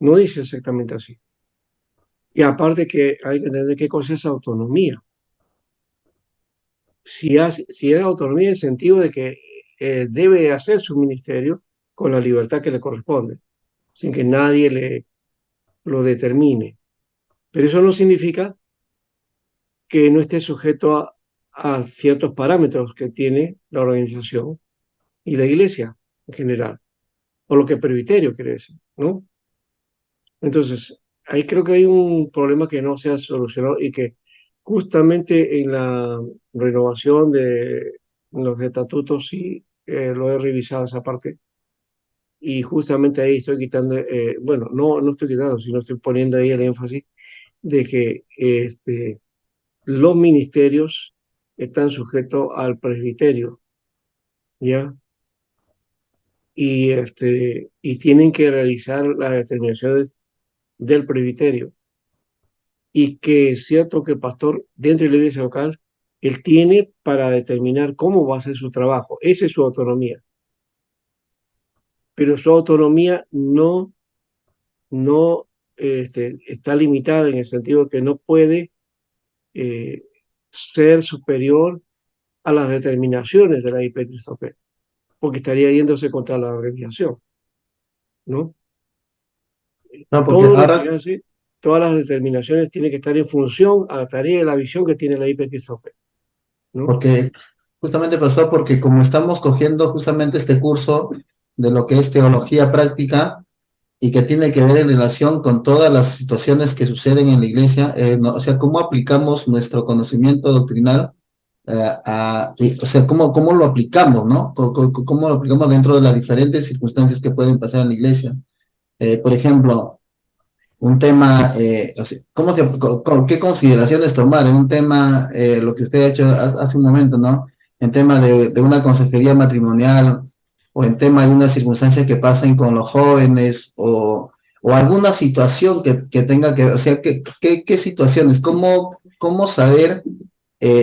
No dice exactamente así. Y aparte que hay que entender qué cosa es autonomía. Si es autonomía en el sentido de que debe hacer su ministerio con la libertad que le corresponde, sin que nadie le lo determine. Pero eso no significa que no esté sujeto a ciertos parámetros que tiene la organización y la iglesia en general, o lo que el presbiterio quiere decir, ¿no? Entonces, ahí creo que hay un problema que no se ha solucionado y que justamente en la renovación de los estatutos sí lo he revisado esa parte y justamente ahí estoy quitando, bueno, no estoy quitando, sino estoy poniendo ahí el énfasis de que los ministerios están sujetos al presbiterio, ¿ya? Y tienen que realizar las determinaciones del presbiterio. Y que es cierto que el pastor dentro de la iglesia local, él tiene para determinar cómo va a hacer su trabajo. Esa es su autonomía. Pero su autonomía no está limitada en el sentido que no puede eh, ser superior a las determinaciones de la IPCRISTOP, porque estaría yéndose contra la organización, ¿no? No, porque Todo lo ahora, que hace, todas las determinaciones tienen que estar en función a la tarea y la visión que tiene la IPCRISTOP, ¿no? porque justamente pasó porque como estamos cogiendo justamente este curso de lo que es teología práctica y que tiene que ver en relación con todas las situaciones que suceden en la iglesia, o sea, cómo aplicamos nuestro conocimiento doctrinal, o sea, cómo lo aplicamos, ¿no? Cómo lo aplicamos dentro de las diferentes circunstancias que pueden pasar en la iglesia. Por ejemplo, un tema, o sea, ¿qué consideraciones tomar en un tema, lo que usted ha hecho hace un momento, ¿no? En tema de una consejería matrimonial o en tema de una circunstancia que pasen con los jóvenes o alguna situación que tenga que ver, o sea, ¿qué situaciones? ¿Cómo saber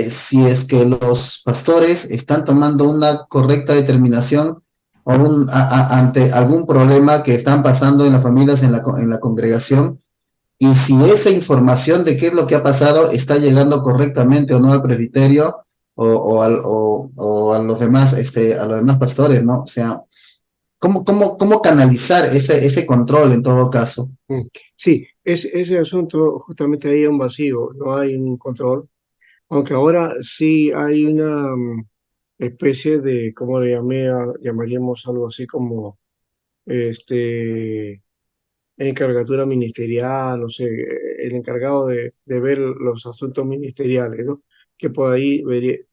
si es que los pastores están tomando una correcta determinación o ante algún problema que están pasando en las familias, en la congregación, y si esa información de qué es lo que ha pasado está llegando correctamente o no al presbiterio o a los demás, a los demás pastores, ¿no? O sea, ¿cómo canalizar ese control en todo caso? Mm. Sí, ese asunto justamente ahí hay un vacío, no hay un control, aunque ahora sí hay una especie de, ¿cómo le llamaríamos algo así como este encargatura ministerial, no sé, el encargado de ver los asuntos ministeriales, ¿no? Que por ahí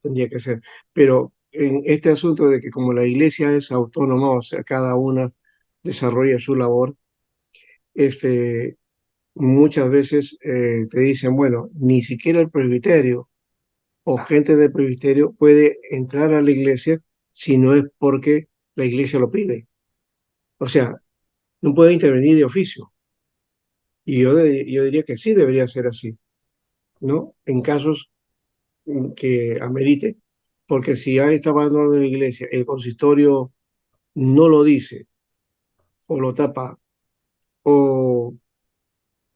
tendría que ser. Pero en este asunto de que como la iglesia es autónoma, o sea, cada una desarrolla su labor, este muchas veces te dicen, bueno, ni siquiera el presbiterio o gente del presbiterio puede entrar a la iglesia si no es porque la iglesia lo pide. O sea, no puede intervenir de oficio. Y yo diría que sí debería ser así, ¿no? En casos que amerite, porque si hay está pasando en la iglesia, el consistorio no lo dice, o lo tapa, o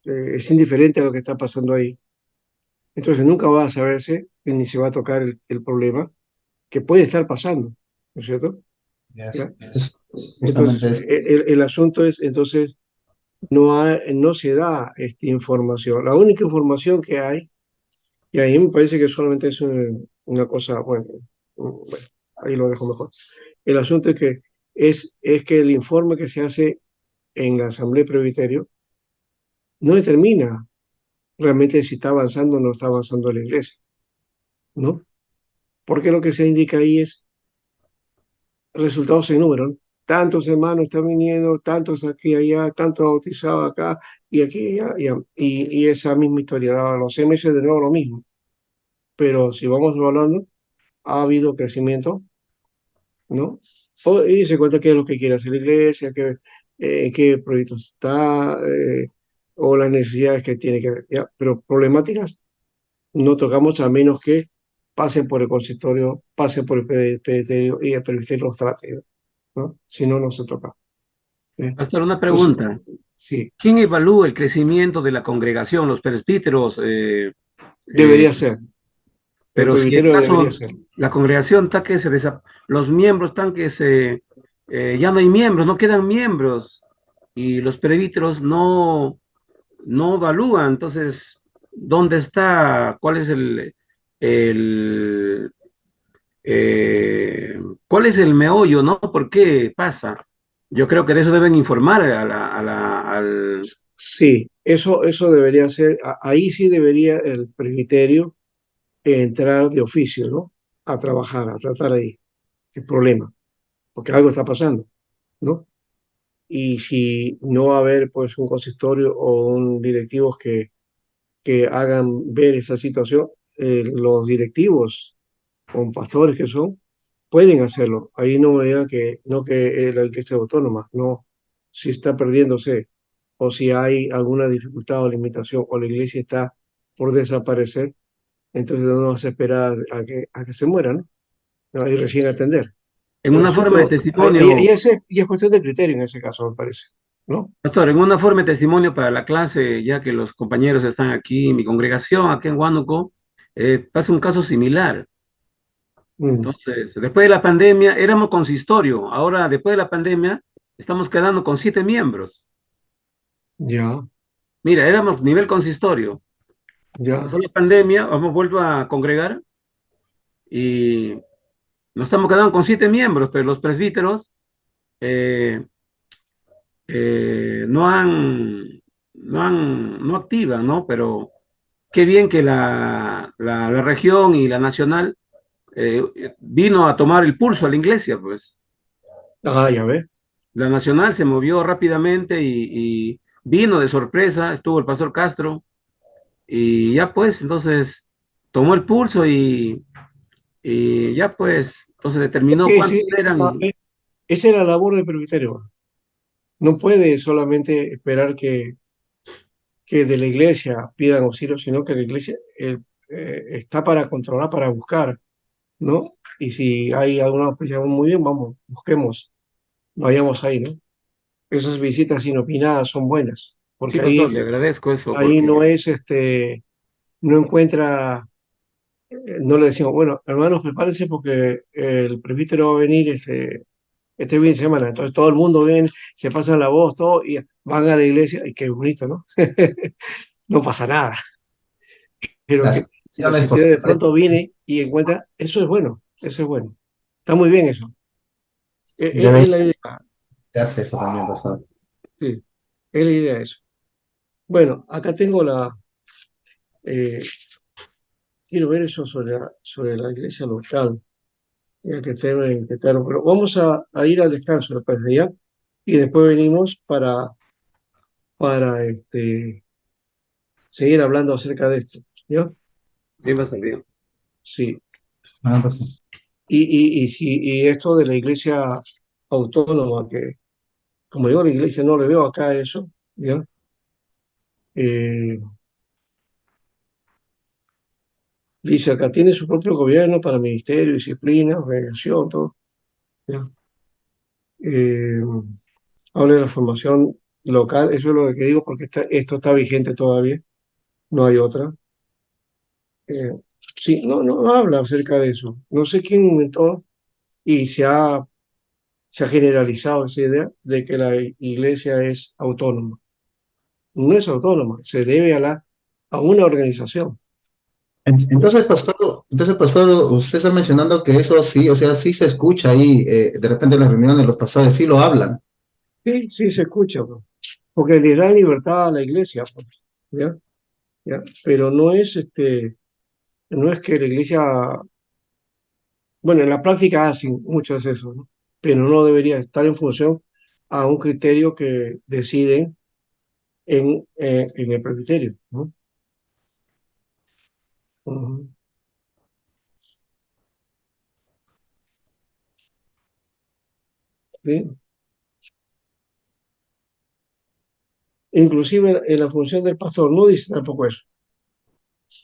es indiferente a lo que está pasando ahí, entonces nunca va a saberse ni se va a tocar el problema que puede estar pasando, ¿no es cierto? ¿Ya? Justamente Entonces, eso. el asunto es, entonces, no se da esta información. La única información que hay, y ahí me parece que solamente es una cosa, bueno, bueno, ahí lo dejo mejor. El asunto es que el informe que se hace en la Asamblea de Presbiterio no determina realmente si está avanzando o no está avanzando la iglesia, ¿no? Porque lo que se indica ahí es resultados en número, ¿no? Tantos hermanos están viniendo, tantos aquí y allá, tantos bautizados acá y aquí y allá, y esa misma historia. Ahora, los 6 meses de nuevo lo mismo, pero si vamos hablando, ha habido crecimiento, ¿no? Y se cuenta qué es lo que quiere hacer la iglesia, qué proyectos está, o las necesidades que tiene que, ya, pero problemáticas no tocamos a menos que pasen por el consistorio, pasen por el presbiterio y el presbiterio los trate, ¿no? Si no, no se toca. ¿Eh? Pastor, una Entonces, pregunta. sí, ¿Quién evalúa el crecimiento de la congregación? Los presbíteros, eh, debería ser. El pero si presbiterio debería acaso ser. la congregación está que los miembros están que ya no hay miembros, no quedan miembros y los presbíteros no evalúan, entonces, ¿dónde está? ¿Cuál es el, eh, cuál es el meollo, no? ¿Por qué pasa? Yo creo que de eso deben informar al... Sí, eso debería ser. Ahí sí debería el presbiterio entrar de oficio, ¿no? A trabajar, a tratar ahí el problema, porque algo está pasando, ¿no? Y si no va a haber pues un consistorio o un directivos que hagan ver esa situación, los directivos con pastores que son, pueden hacerlo. Ahí no me digan que no que la iglesia es autónoma, no. Si está perdiéndose o si hay alguna dificultad o limitación o la iglesia está por desaparecer, entonces no nos esperar a que se muera, ¿no? No, y recién atender. En El una forma de asunto, y, testimonio, y es cuestión de criterio en ese caso, me parece, ¿no? pastor, en una forma de testimonio para la clase, ya que los compañeros están aquí, mi congregación, aquí en Huánuco, pasa un caso similar. Mm, Entonces, después de la pandemia, éramos consistorio. Ahora, después de la pandemia, estamos quedando con 7 miembros. ya, Mira, éramos nivel consistorio. ya. Pasó la pandemia, hemos vuelto a congregar y nos estamos quedando con 7 miembros, pero los presbíteros eh, no activan, ¿no? Pero qué bien que la región y la nacional eh, vino a tomar el pulso a la iglesia, pues. Ah, ya ves. La nacional se movió rápidamente y vino de sorpresa, estuvo el pastor Castro y ya pues, entonces tomó el pulso y ya pues, entonces determinó Que sí, cuántos eran y esa es la labor del presbiterio. No puede solamente esperar que de la iglesia pidan auxilio, sino que la iglesia está para controlar, para buscar, ¿no? Y si hay alguna auspiciación, muy bien, vamos, busquemos, vayamos ahí, ¿no? Esas visitas inopinadas son buenas, sí, porque pastor, le agradezco eso ahí no porque es, no encuentra, no le decimos, bueno, hermanos, prepárense porque el presbítero va a venir este fin de semana, entonces todo el mundo viene, se pasa la voz, todo, y van a la iglesia, y qué bonito, ¿no? No pasa nada. Pero Las pero si acciones usted de posibles pronto viene y encuentra, eso es bueno, eso es bueno. Está muy bien eso. deben Es la idea, hacerse eso también, pastor. sí, es la idea eso. Bueno, acá tengo eh, quiero ver eso sobre la iglesia local, ya que pero vamos a ir al descanso, ¿le parece ya? Y después venimos para seguir hablando acerca de esto, ¿ya? sí, va a estar bien. Sí. Ah, pastor. Y esto de la iglesia autónoma, que como digo, la iglesia no le veo acá eso, ¿ya? Eh, Dice acá, tiene su propio gobierno para ministerio, disciplina, organización, todo. ¿Ya? Eh, Habla de la formación local, eso es lo que digo porque esto está vigente todavía, no hay otra. Eh, sí, no habla acerca de eso. No sé quién inventó y se ha generalizado esa idea de que la iglesia es autónoma. No es autónoma, se debe a una organización. Pastor, usted está mencionando que eso sí, o sea, sí se escucha ahí, de repente en las reuniones los pastores sí lo hablan. Sí, sí se escucha, pues, porque le da libertad a la iglesia, pues, ¿ya? ¿Ya? Pero no es que la iglesia, bueno, en la práctica hacen muchas de eso, ¿no? Pero no debería estar en función a un criterio que deciden en el presbiterio, ¿no? Ujú. ¿Sí? Inclusive en la función del pastor no dice tampoco eso,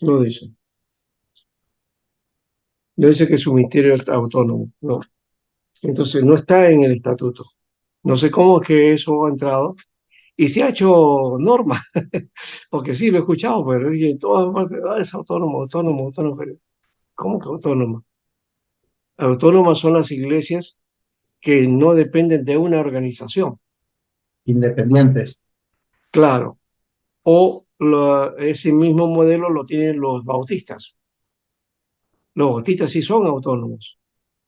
no dice. No dice que su ministerio es autónomo, no. Entonces no está en el estatuto. No sé cómo es que eso ha entrado y se ha hecho norma, porque sí lo he escuchado, pero y en todas partes, es autónomo, autónomo, autónomo. Pero ¿cómo que autónomo? Autónomas son las iglesias que no dependen de una organización, Independientes. claro. O ese mismo modelo lo tienen los bautistas. Los bautistas sí son autónomos,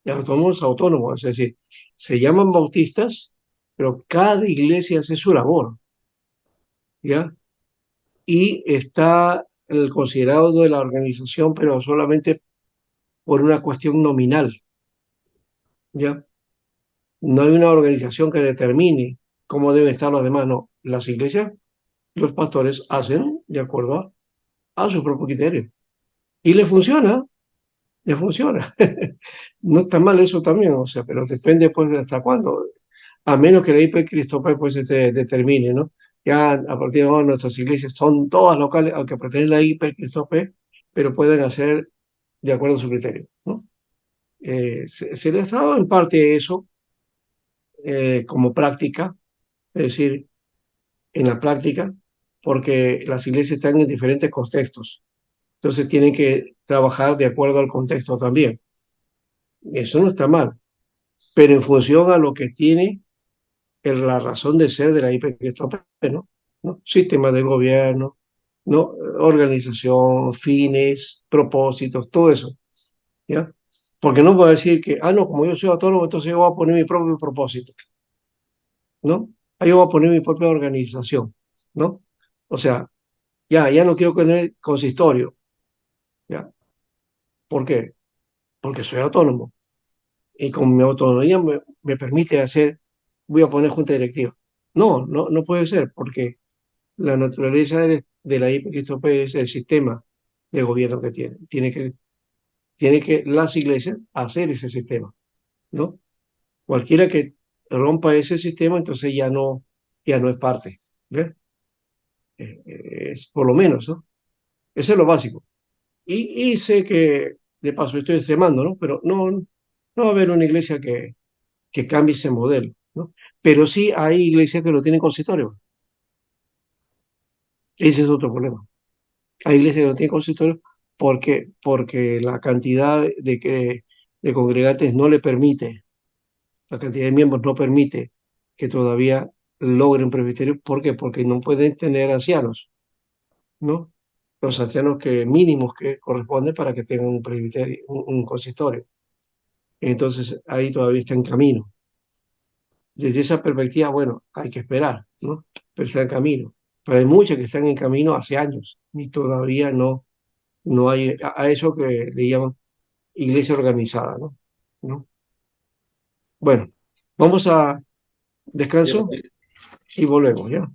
y autónomos autónomos, es decir, se llaman bautistas, pero cada iglesia hace su labor, ¿ya? Y está el considerado de la organización, pero solamente por una cuestión nominal, ¿ya? No hay una organización que determine cómo deben estar los demás, no. Las iglesias, los pastores hacen de acuerdo a su propio criterio. Y le funciona. No está mal eso también, o sea, pero depende pues de hasta cuándo, a menos que la hipercristope pues determine, ¿no? Ya a partir de ahora nuestras iglesias son todas locales, aunque pretenden la hipercristope, pero pueden hacer de acuerdo a su criterio, ¿no? Se les ha dado en parte eso como práctica, es decir, en la práctica, porque las iglesias están en diferentes contextos, entonces tienen que trabajar de acuerdo al contexto también. Eso no está mal, pero en función a lo que tiene la razón de ser de la IPEC, ¿no? ¿No? Sistema de gobierno, ¿no? Organización, fines, propósitos, todo eso, ¿ya? Porque no puedo decir que, no, como yo soy autónomo, entonces yo voy a poner mi propio propósito, ¿no? Ahí yo voy a poner mi propia organización, ¿no? O sea, ya no quiero tener consistorio, ¿ya? ¿Por qué? Porque soy autónomo y con mi autonomía me permite voy a poner junta directiva. No puede ser, porque la naturaleza de la IPCRISTOP es el sistema de gobierno que tiene. Tiene que las iglesias hacer ese sistema, ¿no? Cualquiera que rompa ese sistema, entonces ya no es parte, ¿ves? Es por lo menos, ¿no? Eso es lo básico. Y sé que, de paso, estoy extremando, ¿no? Pero no va a haber una iglesia que cambie ese modelo, ¿no? Pero sí hay iglesias que lo tienen consistorio. Ese es otro problema. Hay iglesias que no tienen consistorio porque la cantidad de congregantes no le permite, la cantidad de miembros no permite que todavía logren presbiterio. ¿Por qué? Porque no pueden tener ancianos, ¿no? Los ancianos mínimos que corresponden para que tengan un presbiterio, un consistorio. Entonces ahí todavía está en camino. Desde esa perspectiva, bueno, hay que esperar, ¿no? Pero está en camino. Pero hay muchas que están en camino hace años y todavía no hay a eso que le llaman iglesia organizada, ¿no? ¿No? Bueno, vamos a descanso y volvemos, ¿ya?